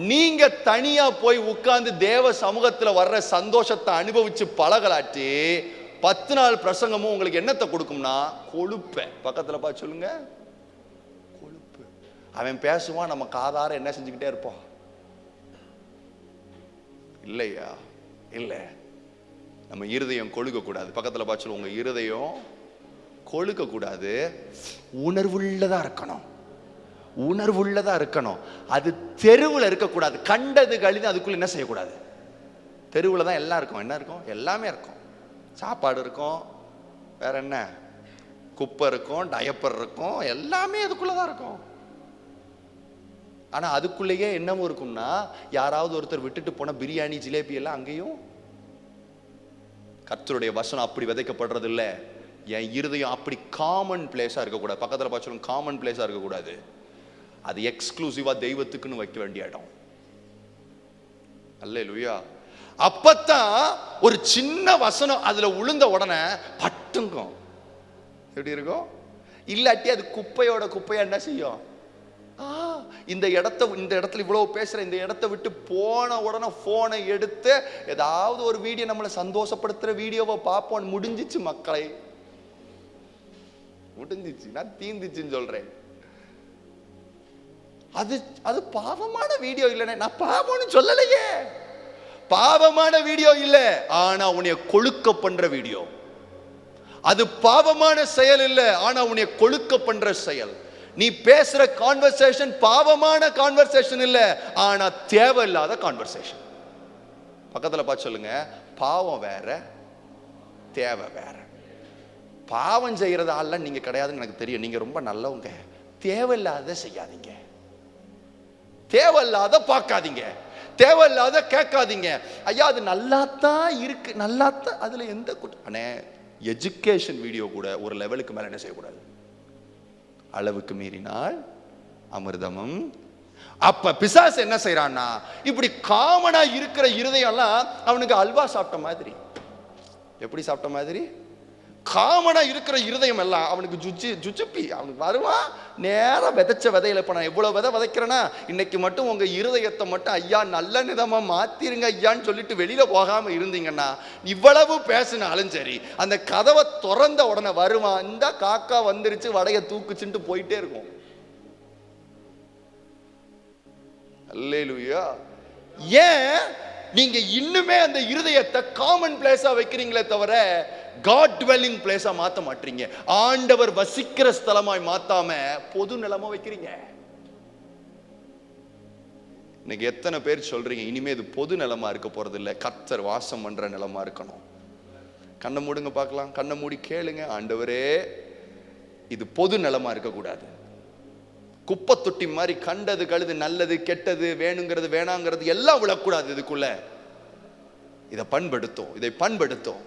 Speaker 1: நீங்க தனியா போய் உட்கார்ந்து தேவ சமூகத்துல வர்ற சந்தோஷத்தை அனுபவிச்சு பழகலாட்டி 10 நாள் பிரசங்கமும் உங்களுக்கு என்னத்தை கொடுக்கும்னா கொழுப்பை. பக்கத்துல பார்த்து சொல்லுங்க, கொழுப்பு. அவன் பேசுவான், நம்ம காதார என்ன செஞ்சுக்கிட்டே இருப்போம். இல்லையா? இல்ல, நம்ம இருதயம் கொழுக்க கூடாது. பக்கத்துல பார்த்து சொல்லுங்க, உங்க இருதயம் கொழுக்க கூடாது, உணர்வுள்ளதா இருக்கணும். உணர்வுள்ளதா இருக்கணும். அது தெருவில் இருக்கக்கூடாது. கண்டது கழிந்து அதுக்குள்ள என்ன செய்யக்கூடாது? தெருவில் தான் எல்லாம் இருக்கும். என்ன இருக்கும்? எல்லாமே இருக்கும். சாப்பாடு இருக்கும், வேற என்ன, குப்பை இருக்கும், டயப்பர் இருக்கும், எல்லாமே அதுக்குள்ளதான் இருக்கும். ஆனா அதுக்குள்ளேயே என்னவும் இருக்கும்னா, யாராவது ஒருத்தர் விட்டுட்டு போன பிரியாணி ஜிலேபி எல்லாம் அங்கேயும். கர்த்தருடைய வசனம் அப்படி விதைக்கப்படுறது இல்லை. என் இருதயம் அப்படி காமன் பிளேஸா இருக்கக்கூடாது. பக்கத்துல பார்த்து காமன் பிளேஸா இருக்கக்கூடாது. அது எக்ஸ்க்ளூசிவா தெய்வத்துக்குன்னு வைக்க வேண்டிய இடம். அல்லேலூயா. அப்பத்தான் ஒரு சின்ன வசனம் அதுல உளுந்த உடனே பட்டுங்கும். எப்படி இருக்கும்? இல்லாட்டி அது குப்பையோட குப்பையா என்ன செய்யும்? இந்த இடத்துல இவ்வளவு பேசுற, இந்த இடத்தை விட்டு போன உடனே போனை எடுத்து ஏதாவது ஒரு வீடியோ, நம்மளை சந்தோஷப்படுத்துற வீடியோவை பார்ப்போம். முடிஞ்சிச்சு மக்களை, முடிஞ்சிச்சு. நான் தீந்துச்சுன்னு சொல்றேன். அது பாவமான வீடியோ இல்லைன்னு நான் பாவம்னு சொல்லலையே. பாவமான வீடியோ இல்லை, ஆனா உன்னைய கொழுக்க பண்ற வீடியோ. அது பாவமான செயல் இல்லை, ஆனா உன்னைய கொழுக்க பண்ற செயல். நீ பேசுற கான்வர்சேஷன் பாவமான கான்வர்சேஷன் இல்லை, ஆனா தேவையில்லாத கான்வர்சேஷன். பக்கத்துல பார்த்து சொல்லுங்க, பாவம் வேற, தேவை வேற. பாவம் செய்யறது ஆள்லாம் நீங்க கிடையாதுன்னு எனக்கு தெரியும். நீங்க ரொம்ப நல்லவங்க. தேவையில்லாத செய்யாதீங்க, தேவையில்லாத பார்க்காதீங்க, தேவையில்லாத கேட்காதீங்க. ஐயா அது நல்லாத்தான் இருக்கு, நல்லாத்தான். அதுல எந்த அண்ணே எஜுகேஷன் வீடியோ கூட ஒரு லெவலுக்கு மேல என்ன செய்யக்கூடாது? அளவுக்கு மீறினால் அமிர்தமும். அப்ப பிசாசு என்ன செய்யறான்னா, இப்படி காமனா இருக்கிற இருதயம் எல்லாம் அவனுக்கு அல்வா சாப்பிட்ட மாதிரி. எப்படி சாப்பிட்ட மாதிரி? காமனா இருக்கிற இருதயம் எல்லாம் அவனுக்கு ஜுச்சுப்பி அவனுக்கு வருவான். நேரம் விதைச்ச விதையில இப்ப நான் எவ்வளவு விதை விதைக்கிறேன்னா, இன்னைக்கு மட்டும் உங்க இருதயத்தை மட்டும் ஐயா நல்ல நிதமா மாத்திருங்க ஐயான்னு சொல்லிட்டு வெளியில போகாம இருந்தீங்கன்னா, இவ்வளவு பேசினாலும் சரி அந்த கதவை திறந்த உடனே வருவான். இந்த காக்கா வந்துருச்சு வடைய தூக்குச்சுட்டு போயிட்டே இருக்கும். அல்லேலூயா. ஏன் நீங்க இன்னுமே அந்த இருதயத்தை காமன் பிளேஸா வைக்கிறீங்களே தவிர காட் டுவெல்லிங் பிளேஸா மாத்த மாட்டீங்க. ஆண்டவர் வசிக்கிற ஸ்தலமாய் மாத்தாம பொது நிலமா வைக்கிறீங்க. இன்னைக்கு எத்தனை பேர் சொல்றீங்க இனிமே இது பொது நிலமா இருக்க போறது இல்ல, கர்த்தர் வாசம் பண்ற நிலமா இருக்கணும்? கண்ணை மூடுங்க பார்க்கலாம். கண்ணை மூடி கேளுங்க, ஆண்டவரே இது பொது நிலமா இருக்க கூடாது. குப்பை தொட்டி மாதிரி கண்டது கழுது நல்லது கெட்டது வேணுங்கிறது வேணாங்கிறது எல்லாம் விழக்கூடாது. இதுக்குள்ள இதை பண்படுத்தும், இதை பண்படுத்தும்,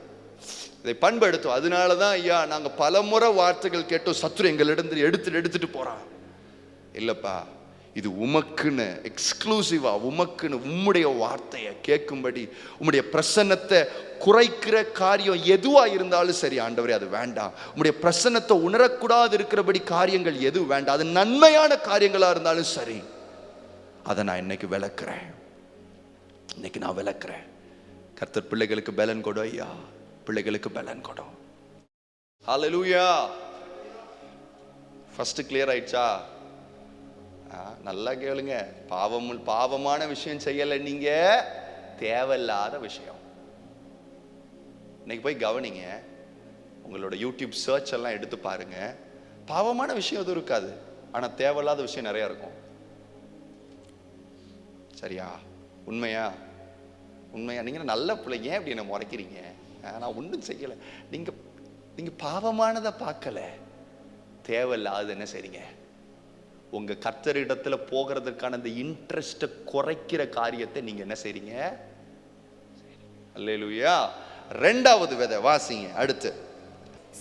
Speaker 1: இதை பண்படுத்தும். அதனாலதான் ஐயா நாங்க பலமுறை வார்த்தைகள் கேட்டோம், சத்துரு எங்களிடம் எடுத்துட்டு போறான். இல்லப்பா, இது உமக்குன்னு எக்ஸ்க்ளூசிவா உமக்குன்னு உம்முடைய வார்த்தையை கேட்கும்படி உம்முடைய பிரசன்னத்தை குறைக்கிற காரியம் எதுவா இருந்தாலும் சரி ஆண்டவரே அது வேண்டாம். உம்முடைய பிரசன்னத்தை உணரக்கூடாது இருக்கிறபடி காரியங்கள் எது வேண்டாம். அது நன்மையான காரியங்களா இருந்தாலும் சரி அதை நான் இன்னைக்கு விளக்குறேன். இன்னைக்கு நான் விளக்குறேன். கர்த்தர் பிள்ளைகளுக்கு பலன் கொடு ஐயா, பிள்ளைகளுக்கு பலன் கொடு. ஹல்லேலூயா. ஃபர்ஸ்ட் கிளியர் ஆயிடுச்சா? நல்லா கேளுங்க. பாவமான விஷயம் செய்யல, நீங்க தேவையில்லாத விஷயம். இன்னைக்கு போய் கவனிங்க, உங்களோட யூடியூப் சர்ச் எல்லாம் எடுத்து பாருங்க. பாவமான விஷயம் எதுவும் இருக்காது, ஆனா தேவையில்லாத விஷயம் நிறைய இருக்கும். சரியா? உண்மையா? உண்மையா? நீங்க நல்ல பிள்ளைங்க, ஏன் அப்படி என்ன முறைக்கிறீங்க? நான் ஒன்றும் செய்யலை. நீங்க பாவமானதை பார்க்கல, தேவையில்லாத என்ன செய்றீங்க? உங்க கர்த்தரிடத்துல போகிறதுக்கான அந்த இன்ட்ரெஸ்ட்டை குறைக்கிற காரியத்தை நீங்க என்ன செய்றீங்க? அல்லேலூயா. ரெண்டாவது விதை வாசிங்க அடுத்து.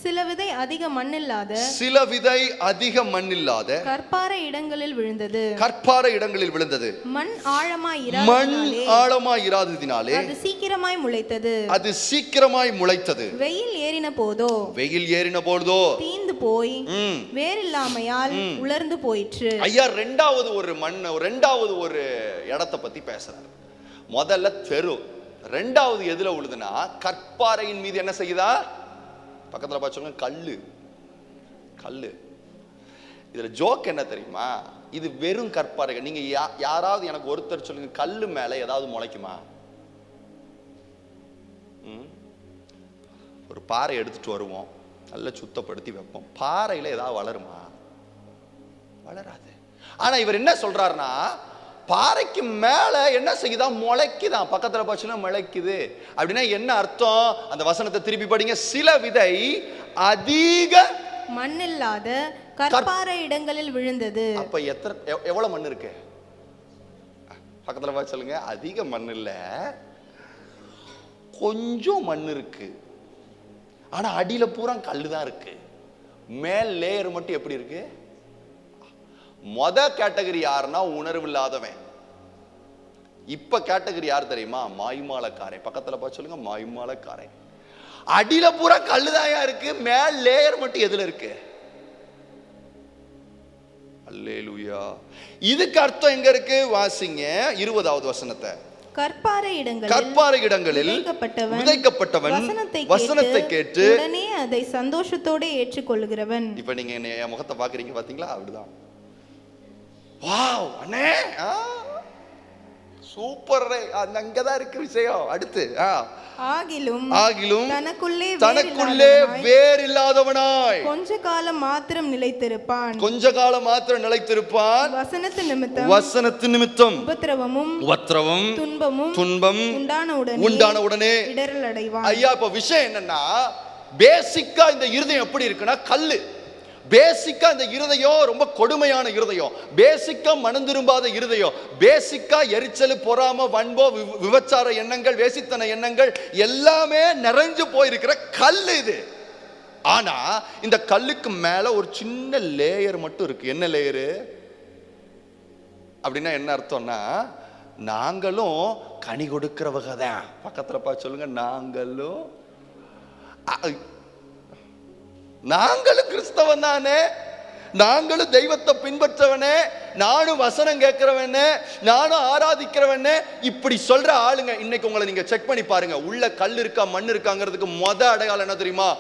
Speaker 2: சில விதை அதிக மண்ணில்லாத,
Speaker 1: சில விதை அதிக மண்ணில்லாத
Speaker 2: கற்பாறை இடங்களில் விழுந்தது.
Speaker 1: கற்பாறை இடங்களில் விழுந்தது.
Speaker 2: மண்
Speaker 1: ஆழமாய் இராததினாலே
Speaker 2: அது சீக்கிரமாய் முளைத்தது.
Speaker 1: அது சீக்கிரமாய் முளைத்தது.
Speaker 2: வெயில் ஏறின போதோ
Speaker 1: தீந்து
Speaker 2: போய் வேறில்லாமையால் உலர்ந்து போயிற்று.
Speaker 1: ஐயா ரெண்டாவது ஒரு இடத்தை பத்தி பேசுறாரு. முதல்ல தெரு, ரெண்டாவது எதுல உழுதுனா கற்பாறையின் மீது என்ன செய்யுதா? பக்கத்துல பாச்சோங்க கல்லு. இதுல ஜோக் என்ன தெரியுமா? இது வெறும் கற்பாறைகள். நீங்க யாராவது எனக்கு ஒருத்தர் சொல்லுங்க, கல்லு மேல ஏதாவது முளைக்குமா? ஒரு பாறை எடுத்துட்டு வருவோம், நல்லா சுத்தப்படுத்தி வைப்போம், பாறையில ஏதாவது வளருமா? வளராது. ஆனா இவர் என்ன சொல்றாருன்னா, பாறைக்கு மேல என்ன செய்யுதான்? முளைக்குதான். பக்கத்துல பாச்சுன்னா முளைக்குது. அப்படின்னா என்ன அர்த்தம்? அந்த வசனத்தை திருப்பி படிங்க. சில விதை அதிக
Speaker 2: மண்ணில்லாத கற்பாறை இடங்களில் விழுந்தது.
Speaker 1: அப்ப எவ்வளவு மண் இருக்கு? பக்கத்துல பார்த்து சொல்லுங்க. அதிக மண் இல்ல, கொஞ்சம் மண் இருக்கு. ஆனா அடியில பூரா கல்லுதான் இருக்கு. மேல் லேயர் மட்டும் எப்படி இருக்கு? கேட்டகரி யாருன்னா உணர்வு இல்லாதவன். இப்ப கேட்டகரி யார் தெரியுமா? மாய்மாலக்காரை. பக்கத்துல பார்த்து சொல்லுங்க, மாய்மாலக்காரை. அடியில பூரா கல்லுதாயா இருக்கு, மேல் லேயர் மட்டும் எதுல இருக்கு? அல்லேலூயா. இதுக்கு அர்த்தம் எங்க இருக்கு? வாசிங்க 20வது வசனத்தை.
Speaker 2: கற்பாறை
Speaker 1: இடங்களில் விதைக்கப்பட்டவன் வசனத்தை கேட்டு
Speaker 2: உடனே அதை சந்தோஷத்தோட ஏற்றுக்கொள்கிறவன்.
Speaker 1: இப்ப நீங்க என் முகத்தை பாக்குறீங்க பாத்தீங்களா? அப்படிதான். வாவ் அண்ணே, சூப்பர். அங்கதான் இருக்கு விஷயம். அடுத்து ஆகிலும் தனக்குள்ளே வேர் இல்லாதவனாய் கொஞ்ச காலம் மாத்திரம் நிலைத்திருப்பான். வசனத்து நிமித்தம் உபத்திரவம் துன்பம் உண்டான உடனே இடறல் அடைவான். ஐயா, இப்ப விஷயம் என்னன்னா, பேசிக்கா இந்த இருதயம் எப்படி இருக்குன்னா கல்லு. பேசிக்கா இந்த இருதயம் ரொம்ப கொடுமையான இருதயம். பேசிக்கா மனம் திரும்பாத இருதயம். பேசிக்கா எரிச்சல், பொறாம, வன்போ, விபச்சார எண்ணங்கள், வேசித்தன எண்ணங்கள் எல்லாமே நிறைஞ்சு போயிருக்கிற கல்லு இது. ஆனா இந்த கல்லுக்கு மேல ஒரு சின்ன லேயர் மட்டும் இருக்கு. என்ன லேயரு அப்படின்னா என்ன அர்த்தம்னா, நாங்களும் கனி கொடுக்கிறவங்க தான். பக்கத்துல பார்த்து சொல்லுங்க, நாங்களும் நாங்களும் கிறிஸ்தவன் தானே, நாங்களும் தெய்வத்தை பின்பற்றவனே, நானும் வசனம் கேட்கிறவனே, நானும் ஆராதிக்கிறவனே, இப்படி சொல்ற ஆளுங்க இன்னைக்கு உங்களை நீங்க செக் பண்ணி பாருங்க. உள்ள கல் இருக்கா மண் இருக்காங்கிறதுக்கு அடையாளம் என்ன தெரியுமா?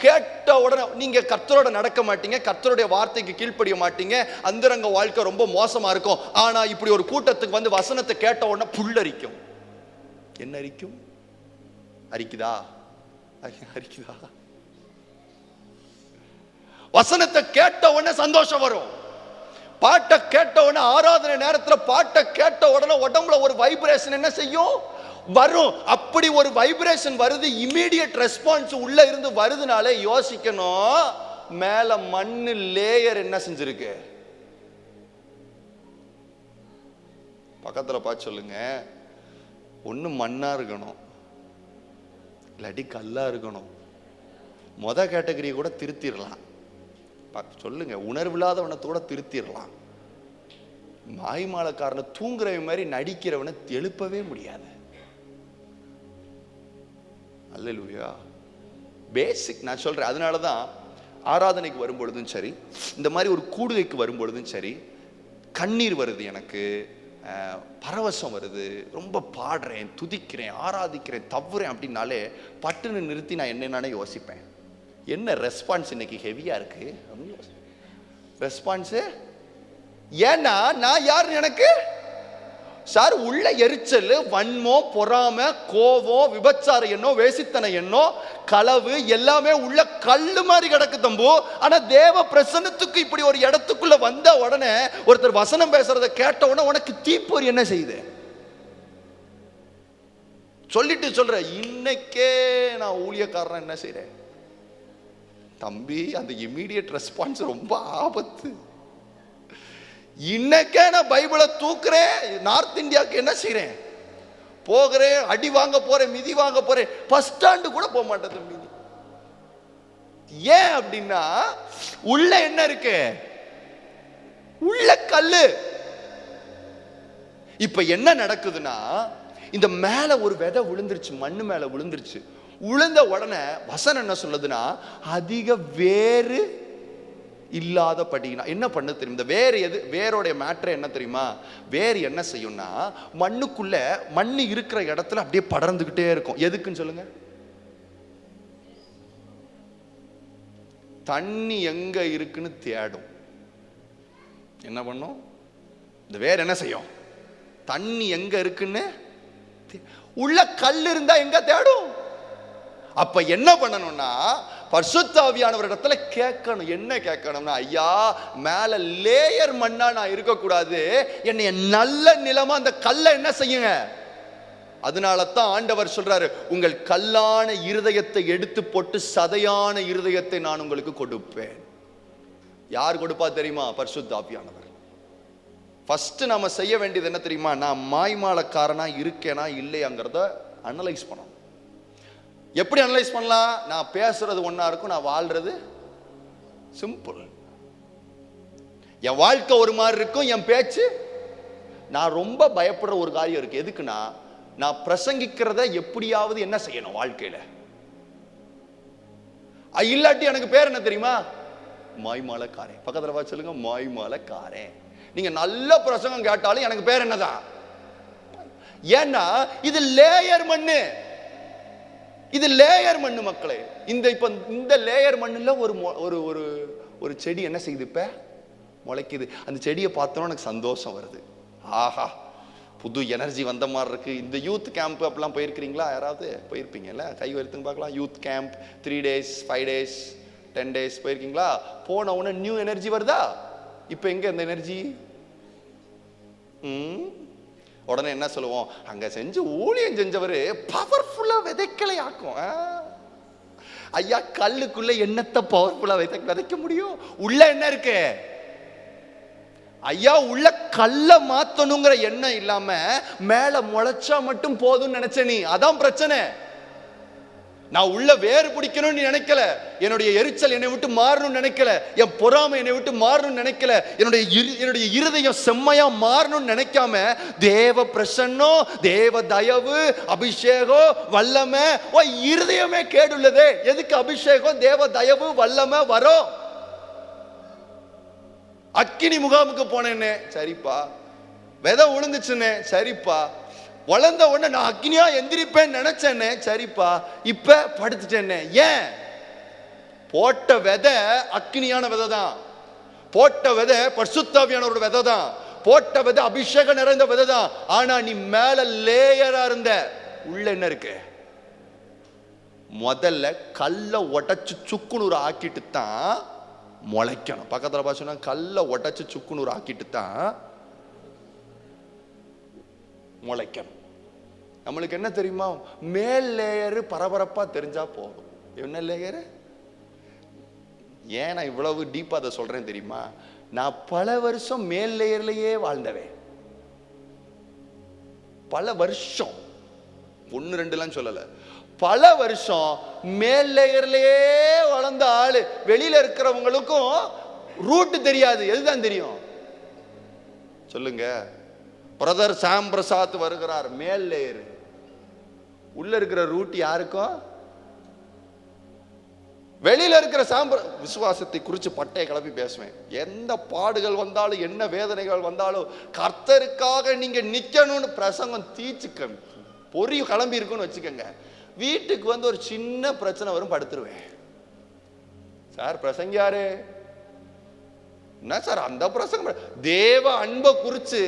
Speaker 1: கேட்ட உடனே நீங்க கர்த்தரோட நடக்க மாட்டீங்க, கர்த்தருடைய வார்த்தைக்கு கீழ்ப்படிய மாட்டீங்க, அந்தரங்க வாழ்க்கை ரொம்ப மோசமா இருக்கும். ஆனா இப்படி ஒரு கூட்டத்துக்கு வந்து வசனத்தை கேட்ட உடனே புல்லரிக்கும். என்ன அரிக்கும்? அரிக்குதா? அரிக்குதா? வசனத்தை கேட்ட உடனே சந்தோஷம் வரும். பாட்டை கேட்ட உடனே, ஆராதனை நேரத்தில் பாட்டை கேட்ட உடனே உடம்புல ஒரு வைப்ரேஷன் என்ன செய்யும்? வரும். அப்படி ஒரு வைப்ரேஷன் வருது, இமீடியட் ரெஸ்பான்ஸ் உள்ள இருந்து வருதுனாலே யோசிக்கணும், மேல மண்ணு லேயர் என்ன செஞ்சிருக்கு? பக்கத்துல பார்த்து சொல்லுங்க, ஒண்ணு மண்ணா இருக்கணும், இல்லாட்டி கல்லா இருக்கணும். மொத கேட்டகரியை கூட திருத்திடலாம். சொல்லுங்க, உணர்வில்லாதவனத்தோட திருத்திடலாம். மாய்மாலக்காரனை தூங்குறவன் மாதிரி நடிக்கிறவனை எழுப்பவே முடியாது. அல்லேலூயா. பேசிக் நான் சொல்றேன். அதனாலதான் ஆராதனைக்கு வரும்பொழுதும் சரி, இந்த மாதிரி ஒரு கூடுகைக்கு வரும்பொழுதும் சரி, கண்ணீர் வருது, எனக்கு பரவசம் வருது, ரொம்ப பாடுறேன், துதிக்கிறேன், ஆராதிக்கிறேன், தவறேன் அப்படின்னாலே பட்டுன்னு நிறுத்தி நான் என்னென்ன யோசிப்பேன், என்ன ரெஸ்பான்ஸ் இன்னைக்கு ஹெவியா இருக்கு ரெஸ்பான்ஸ். ஏன்னா நான் யார்? எனக்கு சார் உள்ள எரிச்சல், வன்மம், பொறாமை, கோபம், விபச்சார எண்ணம், வேசித்தனை எண்ணம், களவு எல்லாமே உள்ள கல்லு மாதிரி கிடக்கு தம்பு. ஆனா தேவ பிரசன்னத்துக்கு இப்படி ஒரு இடத்துக்குள்ள வந்த உடனே, ஒருத்தர் வசனம் பேசுறத கேட்ட உடனே உனக்கு தீப்பொறி என்ன செய்யுது? சொல்லிட்டு சொல்ற, இன்னைக்கே நான் ஊழியக்காரன் என்ன செய்றேன் தம்பி, அந்த இமீடியட் ரெஸ்பான்ஸ் ரொம்ப ஆபத்து. இன்னைக்கே நான் பைபிளை தூக்குறேன், நார்த் இந்தியாவுக்கு என்ன செய்றேன், போகிறேன், அடி வாங்க போறேன், மிதி வாங்க போறேன், பஸ் ஸ்டாண்டு கூட போக மாட்டேன் தம்பி. ஏன் அப்படின்னா உள்ள என்ன இருக்கு? உள்ள கல்லு. இப்ப என்ன நடக்குதுன்னா, இந்த மேல ஒரு விதை விழுந்துருச்சு, மண்ணு மேல விழுந்துருச்சு. உளுந்த உடனே வசனம் என்ன சொல்லுதுன்னா, அதிக வேறு இல்லாத படினா என்ன பண்ண தெரியும்? இந்த வேறு எது? வேரோடைய மேட்டர் என்ன தெரியுமா? வேறு என்ன செய்யும்னா, மண்ணுக்குள்ள மண்ணு இருக்கிற இடத்துல அப்படியே படர்ந்துகிட்டே இருக்கும். எதுக்குன்னு சொல்லுங்க? தண்ணி எங்க இருக்குன்னு தேடும். என்ன பண்ணும் இந்த வேர்? என்ன செய்யும்? தண்ணி எங்க இருக்குன்னு. உள்ள கல் இருந்தா எங்க தேடும்? அப்ப என்ன பண்ணணும்னா, பரிசுத்த ஆவியானவரிடத்துல கேட்கணும். என்ன கேட்கணும்னா, ஐயா மேல லேயர் மண்ணா நான் இருக்கக்கூடாது, என்னைய நல்ல நிலமா அந்த கல்லை என்ன செய்யுங்க. அதனால தான் ஆண்டவர் சொல்றாரு, உங்கள் கல்லான இருதயத்தை எடுத்து போட்டு சதையான இருதயத்தை நான் உங்களுக்கு கொடுப்பேன். யார் கொடுப்பா தெரியுமா? பரிசுத்த ஆவியானவர். ஃபர்ஸ்ட் நாம செய்ய வேண்டியது என்ன தெரியுமா? நான் மாய்மாலக்காரனா இருக்கேனா இல்லையாங்கிறத அனலைஸ் பண்ணணும். எப்படி அனலைஸ் பண்ணலாம்? நான் பேசுறது ஒண்ணா இருக்கும், நான் வாழ்றது சிம்பிள். என் வாழ்க்கை ஒரு மாதிரி இருக்கும், என் பேச்சு. நான் ரொம்ப பயப்படுற ஒரு காரியம் இருக்கு. எதுக்குன்னா, நான் பிரசங்கிக்கிறத எப்படியாவது என்ன செய்யணும் வாழ்க்கையில. இல்லாட்டி எனக்கு பேர் என்ன தெரியுமா? மாய்மாலக்காரன். பக்கத்துல வா சொல்லுங்க, மாய்மாலக்காரன். நீங்க நல்ல பிரசங்கம் கேட்டாலும் எனக்கு பேர் என்னதான்? ஏன்னா இது லேயர் மண்ணு. இது லேயர் மண்ணு மக்களே. இந்த லேயர் மண்ணுல ஒரு செடி என்ன செய்யுது? இப்ப முளைக்குது. அந்த செடியை பார்த்தோன்னா எனக்கு சந்தோஷம் வருது. ஆஹா, புது எனர்ஜி வந்த மாதிரி இருக்கு. இந்த யூத் கேம்ப் அப்படிலாம் போயிருக்கிறீங்களா? யாராவது போயிருப்பீங்கல்ல? கை வருத்துங்க பார்க்கலாம். Youth camp 3 days 5 days 10 days போயிருக்கீங்களா? போன உடனே நியூ எனர்ஜி வருதா? இப்ப எங்க அந்த எனர்ஜி? உடனே என்ன சொல்லுவோம்? அங்க செஞ்சு ஊழியம் செஞ்சவரு பவர்ஃபுல்லா விதைக்கலை ஆக்கும். ஐயா, கல்லுக்குள்ள என்னத்தை பவர்ஃபுல்லா விதைக்க முடியும்? உள்ள என்ன இருக்கு? ஐயா, உள்ள கல்ல மாத்தணுங்கிற எண்ணம் இல்லாம மேல முளைச்சா மட்டும் போதும் நினைச்ச நீ. அதான் பிரச்சனை. நான் உள்ள வேறு பிடிக்கணும்னு நினைக்கல, என்னுடைய எரிச்சல் என்னை விட்டு மாறணும்னு நினைக்கல, என் பொறாமை என்னை விட்டு மாறணும்னு நினைக்கல, என்னுடைய இருதயம் செம்மையா மாறணும்னு நினைக்காம தேவ பிரசன்னம், தேவ தயவு, அபிஷேகம், வல்லமை. இருதயமே கேடுள்ளதே, எதுக்கு அபிஷேகம், தேவ தயவு, வல்லமை வரும்? அக்கினி முகாமுக்கு போனேன்னே, சரிப்பா. விதை உளுந்துச்சுன்னே, சரிப்பா. வளர்ந்த உடனே நான் அக்னியா எந்திரிப்பேன் நினைச்சேன்னே, சரிப்பா. இப்ப படுத்துட்டேன்னே. ஏன்? போட்ட விதை அக்னியான விதை தான், போட்ட விதை பரிசுத்தாவியானவரோட விதை தான், போட்ட விதை அபிஷேகம் நிறைந்த விதை தான். ஆனா நீ மேல லேயரா இருந்த, உள்ள என்ன இருக்கு? முதல்ல கல்ல உடைச்சு சுக்குநூறு ஆக்கிட்டு தான் முளைக்கணும். பக்கத்துல பாசனா கல்ல உடைச்சு சுக்குநூறு ஆக்கிட்டு தான் முளைக்கணும். நம்மளுக்கு என்ன தெரியுமா? மேல் லேயரு பரபரப்பா தெரிஞ்சா போதும். என்ன லேயரு? ஏன் நான் இவ்வளவு டீப்பா அதை சொல்றேன் தெரியுமா? நான் பல வருஷம் மேல் லேயர்லயே வாழ்ந்தவேன். பல வருஷம், 1-2 சொல்லல, பல வருஷம் மேல் லேயர்லயே வளர்ந்த ஆளு. வெளியில இருக்கிறவங்களுக்கும் ரூட் தெரியாது. எதுதான் தெரியும் சொல்லுங்க? பிரதர் சாம் பிரசாத் வருகிறார், மேல் லேயர். உள்ள இருக்கிற ரூட் யாருக்கும்? வெளியில இருக்கிற விசுவாசத்தை குறித்து பட்டையை கிளப்பி பேசுவேன். எந்த பாடுகள் வந்தாலும், என்ன வேதனைகள் வந்தாலும், கர்த்தருக்காக நீங்க நிக்கணும்னு பிரசங்கம் தீச்சுக்க பொறி கிளம்பி இருக்குன்னு வச்சுக்கோங்க. வீட்டுக்கு வந்து ஒரு சின்ன பிரச்சனை வரும், படுத்துருவேன். சார் பிரசங்கியாரு என்ன சார் அந்த பிரசங்கம்? தேவ அன்பை குறித்து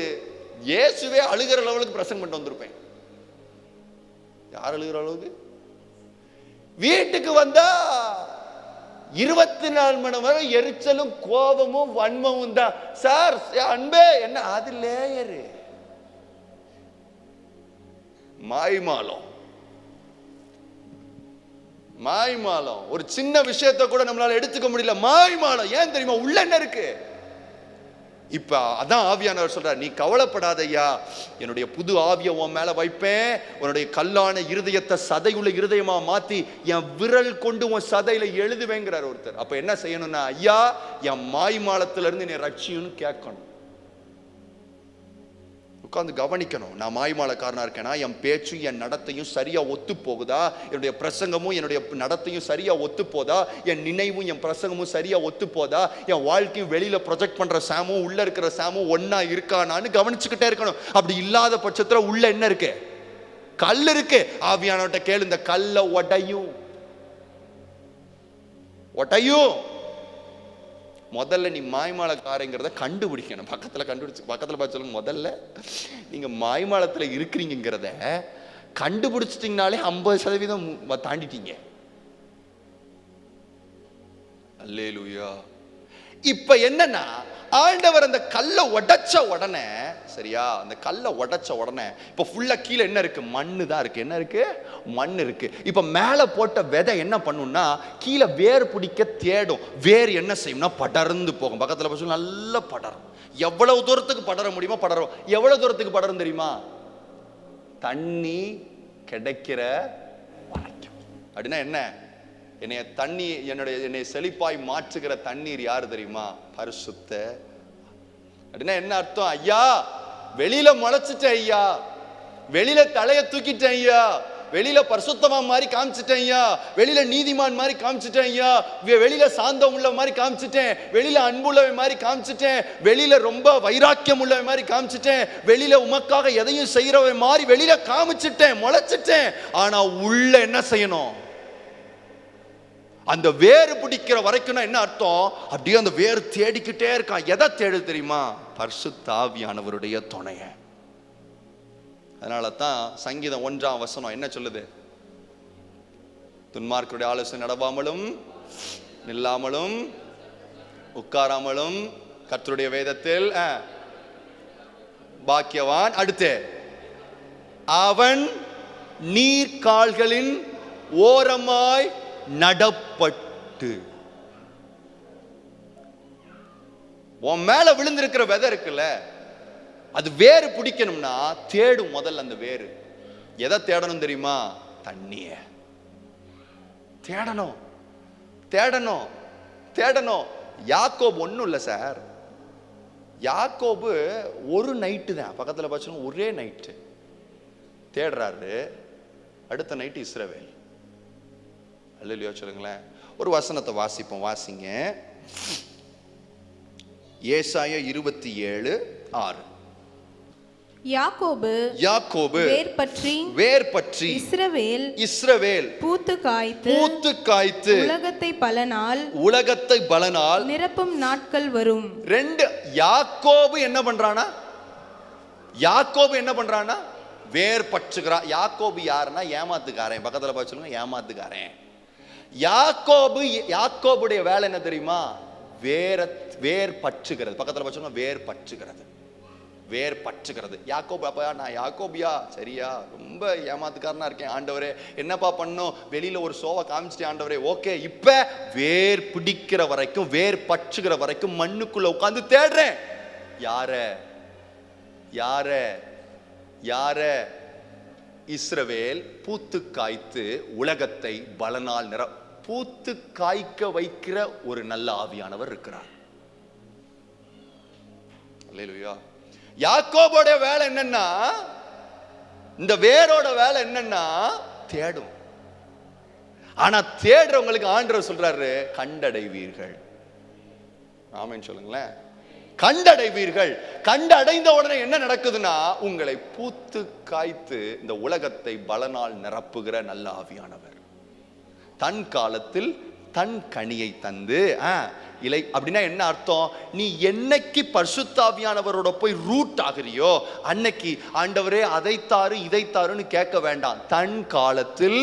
Speaker 1: இயேசுவே அழுகிற லெவலுக்கு பிரசங்கம் பண்ணிட்டு வந்திருப்பேன். யார் அழுகிற அளவுக்கு? வீட்டுக்கு வந்தா 24 மணி நேரம் எரிச்சலும் கோபமும் வன்மமும் தான். சார் அன்பே என்ன? அது லேயரு, மாய்மாலம். மாய்மாலம். ஒரு சின்ன விஷயத்தை கூட நம்மளால எடுத்துக்க முடியல. மாய்மாலம். ஏன் தெரியுமா? உள்ள என்ன இருக்கு? இப்ப அதான் ஆவியானவர் சொல்றார், நீ கவலைப்படாதையா, என்னுடைய புது ஆவியை உன் மேல வைப்பேன், உன்னுடைய கல்லான இருதயத்தை சதையுள்ள இருதயமா மாத்தி என் விரல் கொண்டு உன் சதையில எழுதுவேங்கிறார் ஒருத்தர். அப்ப என்ன செய்யணும்னா, ஐயா என் மாய்மாலத்துல இருந்து நீ ரட்சியும்னு கேட்கணும். உட்கார்ந்து கவனிக்கணும். நான் மாய்மாலக்காரனா இருக்கேனா? என் பேச்சு என் நடத்தையும் சரியா ஒத்து போகுதா? என்னுடைய பிரசங்கமும் என்னுடைய நடத்தையும் சரியா ஒத்து போதா? என் நினைவும் என் பிரசங்கமும் சரியா ஒத்து போதா? என் வாழ்க்கையும் வெளியில ப்ரொஜெக்ட் பண்ற சாமும் உள்ள இருக்கிற சாமும் ஒன்னா இருக்கானான்னு கவனிச்சுக்கிட்டே இருக்கணும். அப்படி இல்லாத பட்சத்துல உள்ள என்ன இருக்கு? கல் இருக்கு. ஆவியானவர்கிட்ட கேளு, இந்த கல்ல ஒடையும். முதல்ல நீ மாய்மாலக்காரங்கிறத கண்டுபிடிக்கணும். பக்கத்துல பார்த்து சொல்லுங்க, முதல்ல நீங்க மாய்மாலத்துல இருக்கிறீங்கிறத கண்டுபிடிச்சிட்டீங்கனாலே 50% தாண்டிட்டீங்க. அல்லேலூயா. இப்ப என்னன்னா, ஆண்டவர் அந்த கல்லை உடைச்ச உடனே, சரியா, அந்த கல்லை உடைச்ச உடனே இப்ப ஃபுல்லா கீழே என்ன இருக்கு? மண்ணு தான் இருக்கு. என்ன இருக்கு? மண் இருக்கு. இப்ப மேல போட்ட விதை என்ன பண்ணும்னா, கீழே வேர் பிடிக்க தேடும். வேர் என்ன செய்யும்னா, படர்ந்து போகும். பக்கத்துல போய் நல்லா படரும். எவ்வளவு தூரத்துக்கு படர முடியுமோ படரும். எவ்வளவு தூரத்துக்கு படரும் தெரியுமா? தண்ணி கிடைக்கிற வரைக்கும். அப்படின்னா என்ன? என்னை செழிப்பாய் மாற்றுகிற தண்ணீர் யாரு தெரியுமா? பரிசுத்த. அப்படின்னா என்ன அர்த்தம்? ஐயா வெளியில முளைச்சிட்டேன், ஐயா வெளியில தலைய தூக்கிட்டேன், ஐயா வெளியில பரிசுத்தமா மாதிரி காமிச்சிட்டேன், ஐயா வெளியில நீதிமான் மாதிரி காமிச்சிட்டேன், ஐயா வெளியில சாந்தம் உள்ள மாதிரி காமிச்சிட்டேன், வெளியில அன்புள்ளவை மாதிரி காமிச்சிட்டேன், வெளியில ரொம்ப வைராக்கியம் உள்ளவை மாதிரி காமிச்சிட்டேன், வெளியில உமக்காக எதையும் செய்யறவை மாதிரி வெளியில காமிச்சிட்டேன், முளைச்சிட்டேன். ஆனா உள்ள என்ன செய்யணும்? அந்த வேறு பிடிக்கிற வரைக்கும் என்ன அர்த்தம்? அப்படியே அந்த வேறு தேடிக்கிட்டே இருக்கான். எதை தேடு தெரியுமா? பரிசுத்த ஆவியானவருடைய துணைய. அதனால தான் சங்கீதம் 1 என்ன சொல்லுது? துன்மார்க்கருடைய ஆலோசனை நடவாமலும் நில்லாமலும் உட்காராமலும் கர்த்தருடைய வேதத்தில் பாக்கியவான். அடுத்து, அவன் நீர்க்கால்களின் ஓரமாய் நடப்பட்டு. உன் மேல விழுந்திருக்கிற விதை இருக்குல்ல, அது வேறு பிடிக்கணும்னா தேடும். முதல்ல அந்த வேறு எதை தேடணும் தெரியுமா? தண்ணிய. தேடணும் தேடணும் தேடணும். யாக்கோபு ஒன்றும் இல்லை சார், யாக்கோபு ஒரு நைட்டு தான், பக்கத்தில் பார்த்தோம் ஒரே நைட்டு தேடுறாரு, அடுத்த நைட்டு இஸ்ரவேல். அல்லேலூயா சொல்லுங்களேன். ஒரு வசனத்தை வாசிப்போம், வாசிங்க. ஏசாயா 27:6. யாக்கோபு வேர் பற்றி இஸ்ரவேல்
Speaker 2: பூத்து காய்த்து உலகத்தை பலனால் நிரப்பும் நாட்கள் வரும்.
Speaker 1: ரெண்டு. யாக்கோபு என்ன பண்றானா? யாக்கோபு என்ன பண்றானா? வேர் பற்றுகிறான். யாக்கோபு யாருன்னா ஏமாத்துக்காரன். பக்கத்துல பார்த்து சொல்லுங்க, ஏமாத்துக்காரன். யாக்கோபுடைய வேலை என்ன தெரியுமா? வேர் பற்றுகிறது. பக்கத்துல பார்த்து சொல்லுங்க, வேர் பற்றுகிறது, வேர் பற்றுகிறது. யாக்கோபு, அப்பா நான் யாக்கோபியா? சரியா, ரொம்ப ஏமாத்துக்காரனா இருக்கேன் ஆண்டவரே, என்னப்பா பண்ணும்? வெளியில ஒரு சோவை காமிச்சிட்டே ஆண்டவரே, ஓகே. இப்ப வேர் பிடிக்கிற வரைக்கும், வேர் பற்றுகிற வரைக்கும் மண்ணுக்குள்ள உட்கார்ந்து தேடுறேன். யார யார யார? இஸ்ரவேல் பூத்து காய்த்து உலகத்தை பலனால் பூத்து காய்க்க வைக்கிற ஒரு நல்ல ஆவியானவர் இருக்கிறார். அல்லேலூயா. யாக்கோபோட வேலை என்னன்னா, இந்த வேரோட வேலை என்னன்னா தேடும். ஆனா தேடுறவங்களுக்கு ஆண்டவர் சொல்றாரு, கண்டடைவீர்கள். ஆமென் சொல்லுங்களேன். கண்டடைவீர்கள். கண்டடைந்த உடனே என்ன நடக்குதுன்னா, உங்களை பூத்து காய்த்து இந்த உலகத்தை பலனால் நிரப்புகிற நல்ல ஆவியானவர் தன் காலத்தில் தன் கனியை தந்து இலை. அப்படின்னா என்ன அர்த்தம்? நீ என்னைக்கு பரிசுத்தாவியானவரோட போய் ரூட் ஆகிறியோ அன்னைக்கு ஆண்டவரே அதை தாரு இதை தாருன்னு கேட்க வேண்டாம். தன் காலத்தில்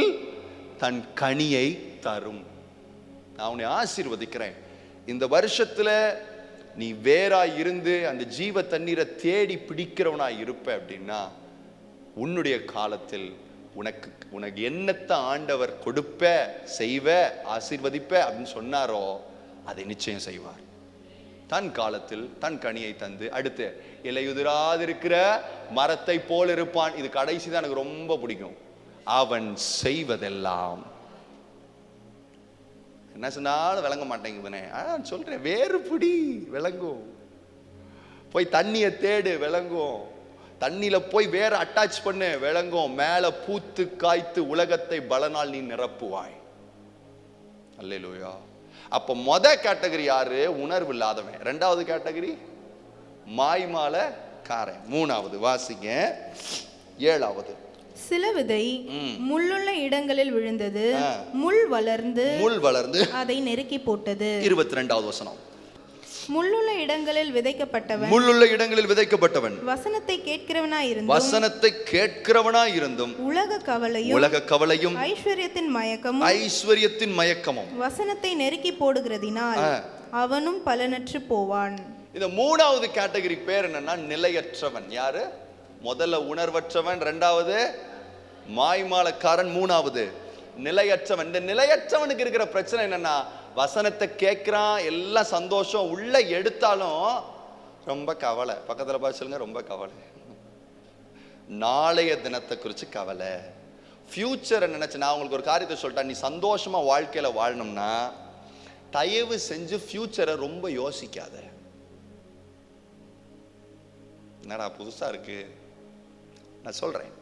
Speaker 1: தன் கனியை தரும். நான் உன்னை ஆசீர்வதிக்கிறேன். இந்த வருஷத்துல நீ வேறாய் இருந்து அந்த ஜீவ தண்ணீரை தேடி பிடிக்கிறவனாய் இருப்ப அப்படின்னா, உன்னுடைய காலத்தில் உனக்கு என்னத்தை ஆண்டவர் கொடுப்ப, செய்வ, ஆசீர்வதிப்ப அப்படின்னு சொன்னாரோ அதை நிச்சயம் செய்வார். தன் காலத்தில் தன் கனியை தந்து. அடுத்து, இலையுதிராதிருக்கிற மரத்தை போல் இருப்பான். இது கடைசி தான் எனக்கு ரொம்ப பிடிக்கும். அவன் செய்வதெல்லாம், என்ன சொன்னாலும் விளங்க மாட்டேங்குதுனே சொல்றேன், வேறு பிடி விளங்கும். போய் தண்ணியை தேடு விளங்கும். தண்ணியில போய் வேற அட்டாச் பண்ணு விளங்கும். மேல பூத்து காய்த்து உலகத்தை பலனால் நீ நிரப்புவாய். அல்லேலூயா. அப்ப மொத கேட்டகரி யாரு? உணர்வு இல்லாதவன். ரெண்டாவது கேட்டகரி மாய்மால காரன். மூணாவது வாசிங்க, 7வது.
Speaker 2: சில விதை முள்ளுள்ள இடங்களில் விழுந்தது, முள் வளர்ந்து அதை நெருக்கி போட்டது.
Speaker 1: 22வது வசனம்.
Speaker 2: முள்ளுள்ள இடங்களில் விதைக்கப்பட்டவன் வசனத்தை கேட்கிறவனாயிருந்தும் உலக கவலையும் ஐஸ்வர்யத்தின் மயக்கமும் வசனத்தை நெருக்கி போடுகிறதினால் அவனும் பலனற்று போவான்.
Speaker 1: இந்த மூணாவது கேட்டகரி பேர் என்னன்னா நிலையற்றவன். யாரு? முதல்ல உணர்வற்றவன், ரெண்டாவது மாய்மாலக்காரன், மூணாவது நிலையற்றவன். இந்த நிலையற்றவனுக்கு இருக்கிற பிரச்சனை என்னன்னா, வசனத்தை கேட்கிறான், எல்லாம் சந்தோஷம், உள்ள எடுத்தாலும் ரொம்ப கவலை. பக்கத்துல பார்த்து சொல்லுங்க, ரொம்ப கவலை. நாளைய தினத்தை குறித்து கவலை, ஃபியூச்சரை நினைச்சு. நான் உங்களுக்கு ஒரு காரியத்தை சொல்லிட்டேன், நீ சந்தோஷமா வாழ்க்கையில வாழணும்னா தயவு செஞ்சு ஃபியூச்சரை ரொம்ப யோசிக்காத. என்னடா புதுசா இருக்கு? நான் சொல்றேன்,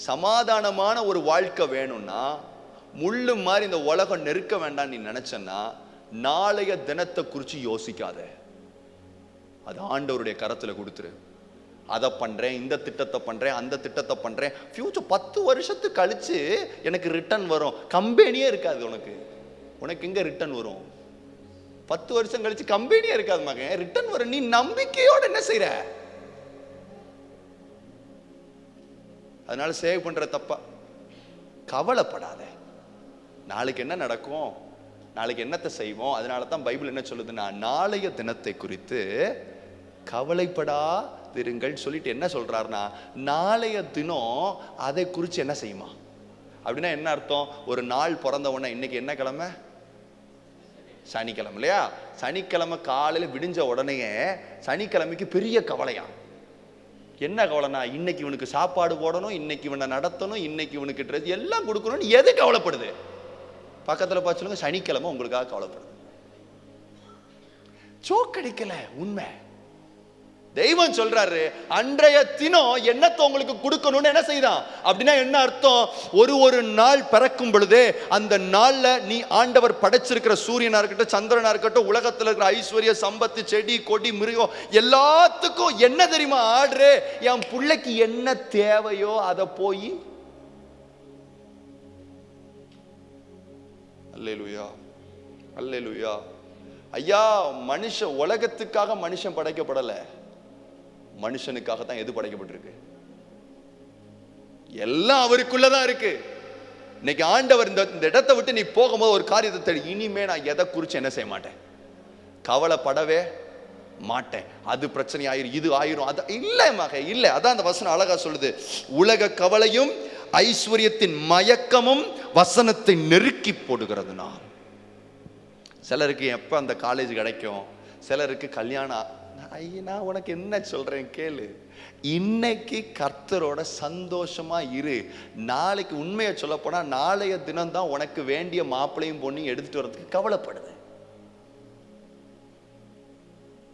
Speaker 1: சமாதானமான ஒரு வாழ்க்கை வேணும்னா, முள்ளு மாதிரி இந்த உலகம் நெருக்க வேண்டாம் நீ நினைச்சன்னா, நாளைய தினத்தை குறித்து யோசிக்காத. அது ஆண்டவருடைய கரத்துல கொடுத்துரு. அதை பண்றேன், இந்த திட்டத்தை பண்றேன், அந்த திட்டத்தை பண்றேன். ஃபியூச்சர் 10 வருஷத்துக்கு கழிச்சு எனக்கு ரிட்டர்ன் வரும். கம்பெனியே இருக்காது உனக்கு. உனக்கு எங்க ரிட்டர்ன் வரும்? 10 வருஷம் கழிச்சு கம்பெனியே இருக்காது மகன், ரிட்டர்ன் வரும். நீ நம்பிக்கையோட என்ன செய்யற? அதனால சேவ் பண்ற தப்பா? கவலைப்படாத. நாளைக்கு என்ன நடக்கும், நாளைக்கு என்னத்தை செய்வோம். அதனால தான் பைபிள் என்ன சொல்லுதுன்னா, நாளைய தினத்தை குறித்து கவலைப்படாதிருங்கள் சொல்லிட்டு என்ன சொல்றாருன்னா, நாளைய தினம் அதை குறித்து என்ன செய்யுமா அப்படின்னா என்ன அர்த்தம்? ஒரு நாள் பிறந்த உடனே, இன்னைக்கு என்ன கிழமை? சனிக்கிழமை இல்லையா? சனிக்கிழமை காலையில விடிஞ்ச உடனேயே சனிக்கிழமைக்கு பெரிய கவலையா. என்ன கவலைனா, இன்னைக்கு இவனுக்கு சாப்பாடு போடணும், இன்னைக்கு இவனை நடத்தணும், இன்னைக்கு இவனுக்கு ட்ரெஸ் எல்லாம் கொடுக்கணும்னு எது கவலைப்படுது? பக்கத்தில் பார்த்து சொல்லுங்க, சனிக்கிழமை உங்களுக்காக கவலைப்படுது. சோக்கடிக்கல, உண்மை. தெய்வம் சொல்றாரு, அன்றைய தினம் என்னத்தை உங்களுக்கு கொடுக்கணும்னு என்ன செய்தான் அப்படின்னா என்ன அர்த்தம்? ஒரு நாள் பிறக்கும் பொழுதே அந்த நாள்ல நீ ஆண்டவர் படைச்சிருக்கிற சூரியனா இருக்கட்டும், சந்திரனா இருக்கட்டும், உலகத்தில் இருக்கிற ஐஸ்வர்ய சம்பத்து, செடி கொடி மிருகம் எல்லாத்துக்கும் என்ன தெரியுமா ஆர்டரு? என் பிள்ளைக்கு என்ன தேவையோ அதை போய். அல்லேலூயா, அல்லேலூயா. ஐயா, மனுஷன் உலகத்துக்காக மனுஷன் படைக்கப்படலை, மனுஷனுக்காக தான் எது படைக்கப்பட்டிருக்கு? எல்லாம் அவருக்குள்ளதான் இருக்கு. இன்னைக்கு ஆண்டவர் இந்த இடத்தை விட்டு நீ போகும்போது ஒரு காரியத்தை தெரியும், இனிமே நான் எதை குறிச்சு என்ன செய்ய மாட்டேன், கவலைப்படவே மாட்டேன். அது பிரச்சனை ஆயிரும், இது ஆயிரும், அது இல்லை மக இல்லை. அதான் அந்த வசனம் அழகா சொல்லுது, உலக கவலையும் ஐஸ்வர்யத்தின் மயக்கமும் வசனத்தை நெருக்கி போடுகிறதுனால். சிலருக்கு எப்ப அந்த காலேஜ் கிடைக்கும், சிலருக்கு கல்யாணம். நான் உனக்கு என்ன சொல்றேன் கேளு, இன்னைக்கு கர்த்தரோட சந்தோஷமா இரு. நாளைக்கு உண்மையை சொல்ல போனா நாளைய தினம் தான் உனக்கு வேண்டிய மாப்பிளையும் பொண்ணையும் எடுத்துட்டு வர்றதுக்கு கவலைப்படுது.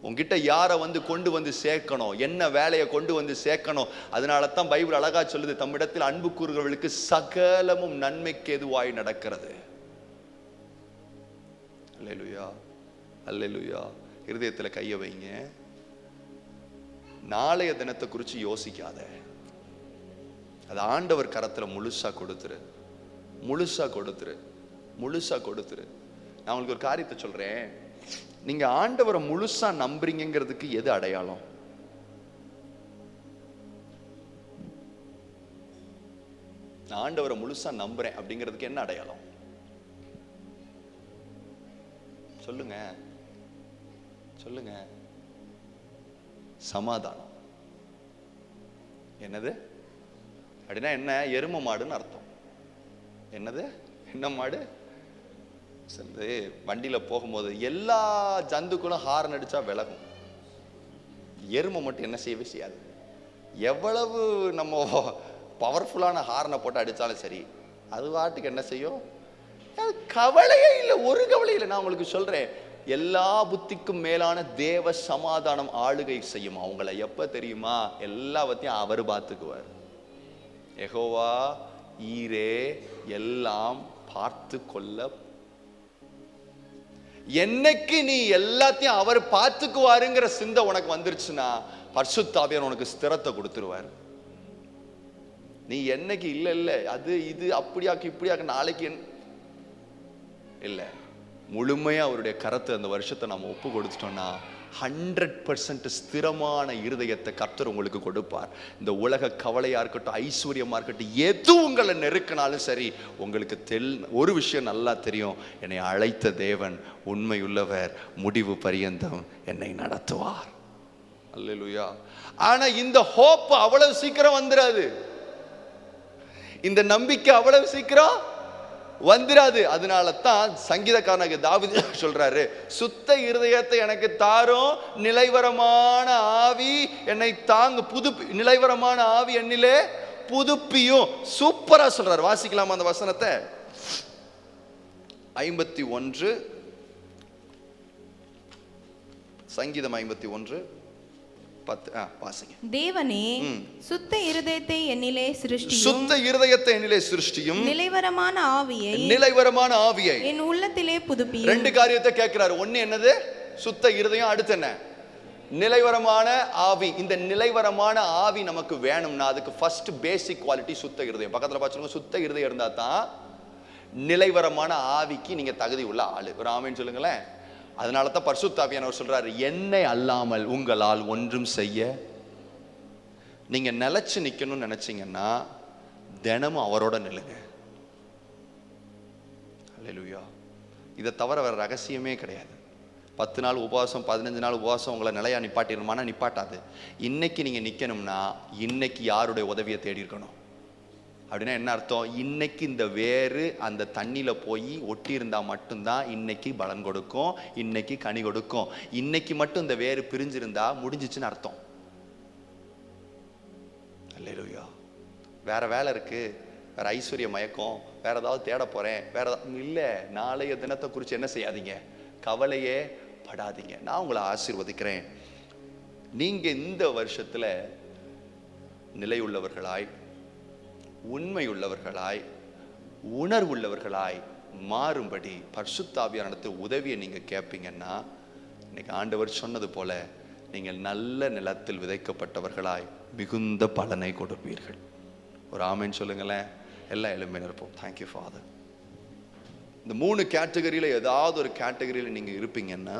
Speaker 1: உங்ககிட்ட யாரை கொண்டு வந்து சேர்க்கணும், என்ன வேலையை கொண்டு வந்து சேர்க்கணும். அதனால தான் பைபிள் அழகா சொல்லுது, தம்மிடத்தில் அன்பு கூறுகிறவர்களுக்கு சகலமும் நன்மைக்கு எதுவாய் நடக்கிறது. அல்லேலூயா, அல்லேலூயா. இருதயத்தில் கையை வைங்க. நாளைய தினத்தை குறித்து யோசிக்காத, அது ஆண்டவர் கரத்துல முழுசா கொடுத்துரு, முழுசா கொடுத்துரு, முழுசா கொடுத்துரு. நான் உங்களுக்கு ஒரு காரியத்தை சொல்றேன், நீங்க ஆண்டவரை முழுசா நம்புறீங்கிறதுக்கு எது அடையாளம்? நான் ஆண்டவரை முழுசா நம்புறேன் அப்படிங்கிறதுக்கு என்ன அடையாளம்? சொல்லுங்க, சொல்லுங்க. சமாதானம். என்னது அப்படின்னா என்ன? எரும மாடுன்னு அர்த்தம். என்னது? என்ன மாடு? வண்டியில போகும்போது எல்லா ஜந்துக்களும் ஹார்ன் அடிச்சா விலகும், எருமை மட்டும் என்ன செய்யவே செய்யாது. எவ்வளவு நம்ம பவர்ஃபுல்லான ஹார்னை போட்டு அடித்தாலும் சரி, அது வாட்டுக்கு என்ன செய்யும்? கவலையே இல்லை, ஒரு கவலை இல்லை. நான் உங்களுக்கு சொல்றேன், எல்லா புத்திக்கும் மேலான தேவ சமாதானம் ஆளுகை செய்யும் அவங்கள. எப்ப தெரியுமா? எல்லாவற்றையும் அவர் பார்த்துக்குவார். யெகோவா ஈரே எல்லாம் பார்த்து கொள்ள. என்னைக்கு நீ எல்லாத்தையும் அவர் பார்த்துக்குவாருங்கிற சிந்தை உனக்கு வந்துருச்சுன்னா, பரிசுத்த ஆவியானவர் உனக்கு ஸ்திரத்தை கொடுத்துருவார். நீ என்னைக்கு இல்ல இல்ல அது இது அப்படியாக்கு இப்படியாக்கு நாளைக்கு இல்லை, முழுமையா அவருடைய கரத்தை அந்த வருஷத்தை நம்ம ஒப்பு கொடுத்துட்டோம்னா 100% ஸ்திரமான இருதயத்தை கர்த்தர் உங்களுக்கு கொடுப்பார். இந்த உலக கவலையா இருக்கட்டும், ஐஸ்வர்யமா இருக்கட்டும், எது உங்களை நெருக்கினாலும் சரி, உங்களுக்கு ஒரு விஷயம் நல்லா தெரியும், என்னை அழைத்த தேவன் உண்மையுள்ளவர், முடிவு பரியந்தம் என்னை நடத்துவார். அல்லேலூயா. ஆனா இந்த ஹோப் அவ்வளவு சீக்கிரம் வந்துடாது, இந்த நம்பிக்கை அவ்வளவு சீக்கிரம் வந்துராது. அதனால தான் சங்கீதக்காரனாகிய தாவீது சொல்றாரு, சுத்த இருதயத்தை எனக்கு தாரும், நிலைவரமான ஆவி என்னை தாங்கு, நிலைவரமான ஆவி என்னிலே புதுப்பியும். சூப்பரா சொல்றாரு. வாசிக்கலாமா அந்த வசனத்தை? 51 சங்கீதம் 51:10 வாசிங்க.
Speaker 2: தேவனே, சுத்த இருதயத்தை என்னிலே சிருஷ்டியும்,
Speaker 1: சுத்த இருதயத்தை என்னிலே சிருஷ்டியும்,
Speaker 2: நிலைவரமான ஆவியை என் உள்ளத்திலே புதுப்பியும். ரெண்டு காரியத்தை கேட்கிறாரு. ஒன்னு என்னது? சுத்த இருதயம். அடுத்து என்ன? நிலைவரமான ஆவி. இந்த நிலைவரமான ஆவி நமக்கு வேணும்னா அதுக்கு ஃபர்ஸ்ட் பேசிக் குவாலிட்டி சுத்த இருதயம். பக்கத்துல பாத்துங்க, சுத்த இருதயம் இருந்தா தான் நிலைவரமான ஆவிக்கு நீங்க தகுதி உள்ள ஆளு. ஒரு ஆமென் சொல்லுங்களேன். அதனால தான் பரிசுத்த ஆவியானவர் சொல்றாரு, என்னை அல்லாமல் உங்களால் ஒன்றும் செய்ய. நீங்க நிலைச்சு நிக்கணும்னு நினைச்சீங்கன்னா தினமும் அவரோட நில்லுங்க. அல்லேலூயா. இதை தவிர வேற ரகசியமே கிடையாது. 10 நாள் உபவாசம், 15 நாள் உபவாசம் உங்களை நிலையா நிப்பாட்டிருமானா நிப்பாட்டாது. இன்னைக்கு நீங்க நிக்கணும்னா இன்னைக்கு யாருடைய உதவியை தேடி இருக்கணும். அப்படின்னா என்ன அர்த்தம்? இன்னைக்கு இந்த வேறு அந்த தண்ணியில போய் ஒட்டி இருந்தா மட்டும்தான் இன்னைக்கு பலன் கொடுக்கும், இன்னைக்கு கனி கொடுக்கும். இன்னைக்கு மட்டும் இந்த வேறு பிரிஞ்சிருந்தா முடிஞ்சிச்சுன்னு அர்த்தம். அல்லேலூயா. வேற வேலை இருக்கு, வேற ஐஸ்வர்ய மயக்கம், வேற ஏதாவது தேட போறேன், வேற ஏதாவது இல்லை. நாளைய தினத்தை குறித்து என்ன செய்யாதீங்க, கவலையே படாதீங்க. நான் உங்களை ஆசீர்வதிக்கிறேன். நீங்க இந்த வருஷத்துல நிலை உள்ளவர்களாய், உண்மை உள்ளவர்களாய், உணர்வுள்ளவர்களாய் மாறும்படி பரிசுத்த ஆவியானவருடைய உதவியை நீங்க கேட்பீங்கன்னா, இன்னைக்கு ஆண்டவர் சொன்னது போல நீங்கள் நல்ல நிலத்தில் விதைக்கப்பட்டவர்களாய் மிகுந்த பலனை கொடுப்பீர்கள். ஒரு ஆமென் சொல்லுங்களேன். எல்லாம் எலும்பி நிற்போம். Thank you father. இந்த 3 கேட்டகரியில ஏதாவது ஒரு கேட்டகரியில நீங்க இருப்பீங்கன்னா,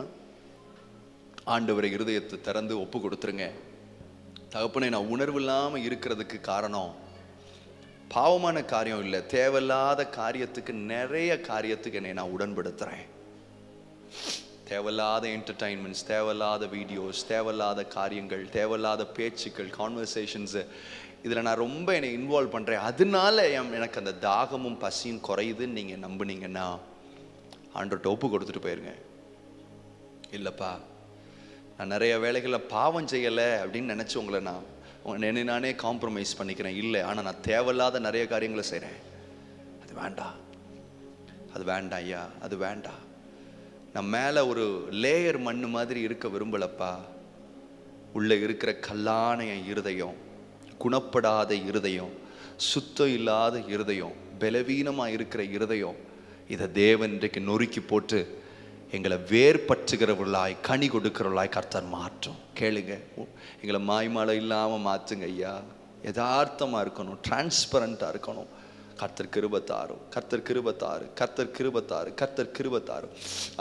Speaker 2: ஆண்டவரை இருதயத்தை திறந்து ஒப்பு கொடுத்துருங்க. தகப்பனே, நான் உணர்வு இல்லாமல் இருக்கிறதுக்கு காரணம் பாவமான காரியம் இல்லை, தேவையில்லாத காரியத்துக்கு, நிறைய காரியத்துக்கு என்னை நான் உடன்படுத்துறேன். தேவையில்லாத என்டர்டைன்மெண்ட்ஸ், தேவையில்லாத வீடியோஸ், தேவையில்லாத காரியங்கள், தேவையில்லாத பேச்சுக்கள், கான்வர்சேஷன்ஸு, இதில் நான் ரொம்ப என்னை இன்வால்வ் பண்ணுறேன். அதனால எனக்கு அந்த தாகமும் பசியும் குறையுதுன்னு நீங்கள் நம்புனீங்கன்னா ஆண்டவர்கிட்ட ஒப்பு கொடுத்துட்டு போயிருங்க. இல்லைப்பா, நான் நிறைய வேலைகளில் பாவம் செய்யலை அப்படின்னு நினச்சி உங்களை என்னை நானே காம்ப்ரமைஸ் பண்ணிக்கிறேன். இல்லை, ஆனால் நான் தேவையில்லாத நிறைய காரியங்களை செய்கிறேன். அது வேண்டாம், அது வேண்டாம் ஐயா, அது வேண்டாம். நான் மேலே ஒரு லேயர் மண் மாதிரி இருக்க விரும்பலப்பா. உள்ளே இருக்கிற கல்லான என் இருதயம், குணப்படாத இருதயம், சுத்தம் இல்லாத இருதயம், பலவீனமாக இருக்கிற இருதயம், இதை தேவன் இன்றைக்கு நொறுக்கி போட்டு எங்களை வேர்பற்றுகிறவர்களாய், கனி கொடுக்கிறவர்களாய் கர்த்தர் மாற்றும். கேளுங்க, எங்களை மாய்மாலை இல்லாமல் மாற்றுங்க ஐயா. யதார்த்தமாக இருக்கணும், டிரான்ஸ்பரண்ட்டாக இருக்கணும். கர்த்தர் கிருபத்தாரு, கர்த்தர் கிருபத்தாரு, கர்த்தர் கிருபத்தாரு, கர்த்தர் கிருபத்தாரு.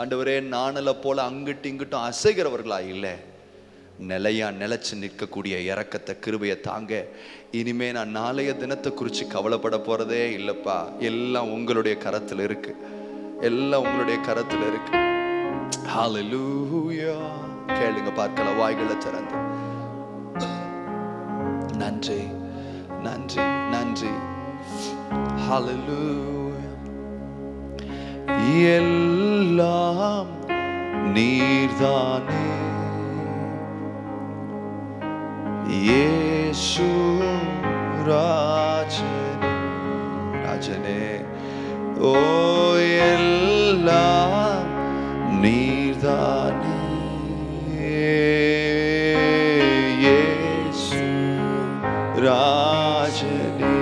Speaker 2: ஆண்டவரே, நானல போல அங்கிட்டு இங்கிட்டும் அசைகிறவர்களாய் இல்லை, நிலைச்சு நிற்கக்கூடிய இரக்கத்தை, கிருபையை தாங்க. இனிமே நான் நாளைய தினத்தை குறித்து கவலைப்பட போறதே இல்லைப்பா. எல்லாம் உங்களுடைய கரத்தில் இருக்கு, எல்லாம் உங்களுடைய கரத்தில் இருக்கு. ஹல்லேலூயா. கேளுங்க பார்க்கலாம், வாய்களை திறந்து. நன்றி, நன்றி, நன்றி. ஹல்லேலூயா. எல்லாம் நீர்தானே இயேசு ராஜனே, ராஜனே. ஓ, எல்லாம் நீர்தானே இயேசு ராஜனே.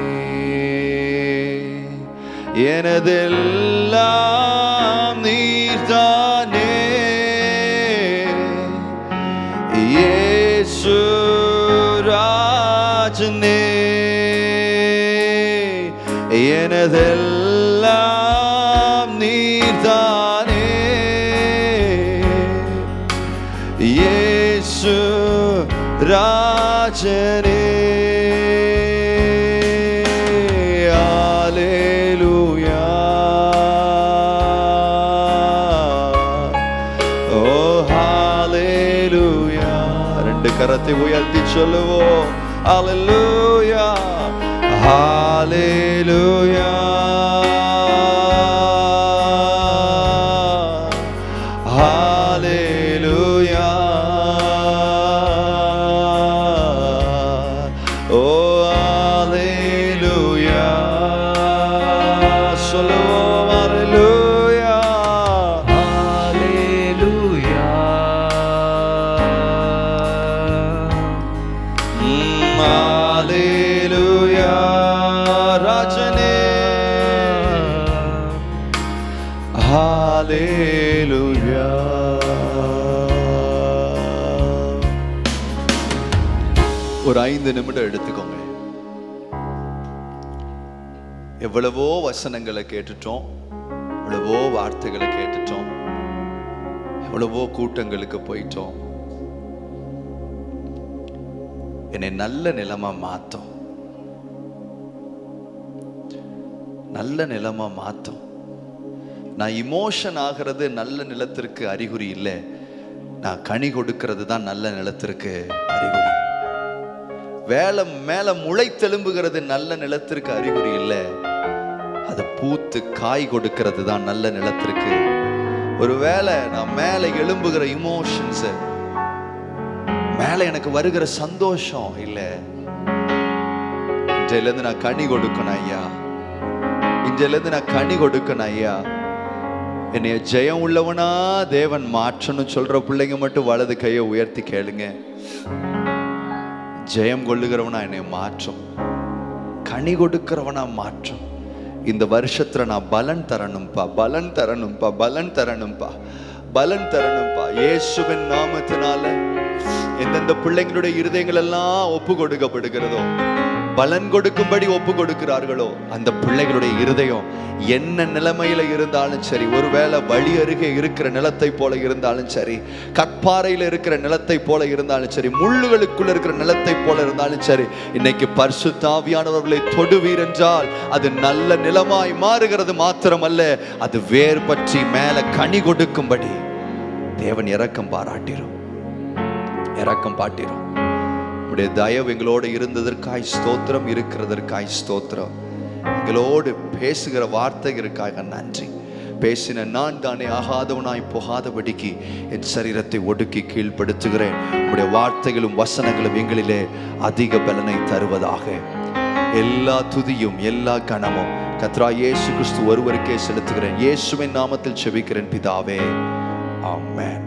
Speaker 2: எனதெல்லாம் நீர்தானே இயேசு ராஜனே. எனதெல்லாம் நீர்தானே இயேசு ராஜனே. ஹல்லேலூயா. ஓ ஹல்லேலூயா. 2 கரத்தை உயர்த்தி சொல்லுவோம். ஹல்லேலூயா, ஹல்லேலூயா, ஹல்லேலூயா. ஓ ஹல்லேலூயா. சொல்லுவோம் ஹல்லேலூயா, ஹல்லேலூயா. ஹல்லேலூயா. ராஜனே, ஹல்லேலூயா. ஒரு 5 நிமிடம் எடுத்துக்கோங்க. எவ்வளவோ வசனங்களை கேட்டுட்டோம், எவ்வளவோ வார்த்தைகளை கேட்டுட்டோம், எவ்வளவோ கூட்டங்களுக்கு போயிட்டோம். என்னை நல்ல நிலமா மாத்தும், நல்ல நிலமா மாத்தும். நான் இமோஷன் ஆகிறது நல்ல நிலத்திற்கு அறிகுறி இல்லை, நான் கனி கொடுக்கிறது தான் நல்ல நிலத்திற்கு அறிகுறி. வேலை மேல முளை தெலும்புகிறது நல்ல நிலத்திற்கு அறிகுறி இல்லை, அது பூத்து காய் கொடுக்கிறது தான் நல்ல நிலத்திற்கு. ஒருவேளை நான் மேல எழும்புகிற இமோஷன்ஸ், மேல எனக்கு வருகிற சந்தோஷம் இல்லை, இன்றையிலிருந்து நான் கனி கொடுக்கணும் ஐயா,
Speaker 1: இன்றிலிருந்து நான் கனி கொடுக்கணும் ஐயா, என்னைய ஜெயம் உள்ளவனா தேவன் மாற்றணும் சொல்ற பிள்ளைங்க மட்டும் வலது கையை உயர்த்தி கேளுங்க. ஜெயம் கொள்ளுகிறவனா என்னை மாற்றும், கனி கொடுக்கிறவனா மாற்றும். இந்த வருஷத்துல நான் பலன் தரணும்பா, பலன் தரணும்பா, பலன் தரணும்பா, பலன் தரணும்பா. இயேசுவின் நாமத்தினால எந்தெந்த பிள்ளைங்களுடைய இருதயங்கள் எல்லாம் ஒப்பு கொடுக்கப்படுகிறதோ, பலன் கொடுக்கும்படி ஒப்பு கொடுக்கிறார்களோ, அந்த பிள்ளைகளுடைய இருதயம் என்ன நிலைமையில இருந்தாலும் சரி, ஒருவேளை வழி அருகே இருக்கிற நிலத்தை போல இருந்தாலும் சரி, கற்பாறையில இருக்கிற நிலத்தை போல இருந்தாலும் சரி, முள்ளுகளுக்குள்ள இருக்கிற நிலத்தை போல இருந்தாலும் சரி, இன்னைக்கு பரிசுத்த ஆவியானவர்களை தொடுவீர் என்றால் அது நல்ல நிலமாய் மாறுகிறது மாத்திரமல்ல, அது வேர் பற்றி மேல கனி கொடுக்கும்படி தேவன் இரக்கம் பாராட்டிரும், இரக்கம் பாட்டிரும். உடைய தயவு எங்களோடு இருந்ததற்காய் ஸ்தோத்திரம், இருக்கிறதற்காய் ஸ்தோத்திரம். எங்களோடு பேசுகிற வார்த்தைகளுக்காக நன்றி. பேசின நான் தானே ஆகாதவனாய் போகாதபடிக்கு என் சரீரத்தை ஒடுக்கி கீழ்ப்படுத்துகிறேன். உடைய வார்த்தைகளும் வசனங்களும் எங்களிலே அதிக பலனை தருவதாக. எல்லா துதியும் எல்லா கனமும் கர்த்தராகிய இயேசு கிறிஸ்து ஒருவருக்கே செலுத்துகிறேன். இயேசுவின் நாமத்தில் ஜெபிக்கிறேன் பிதாவே, ஆமென்.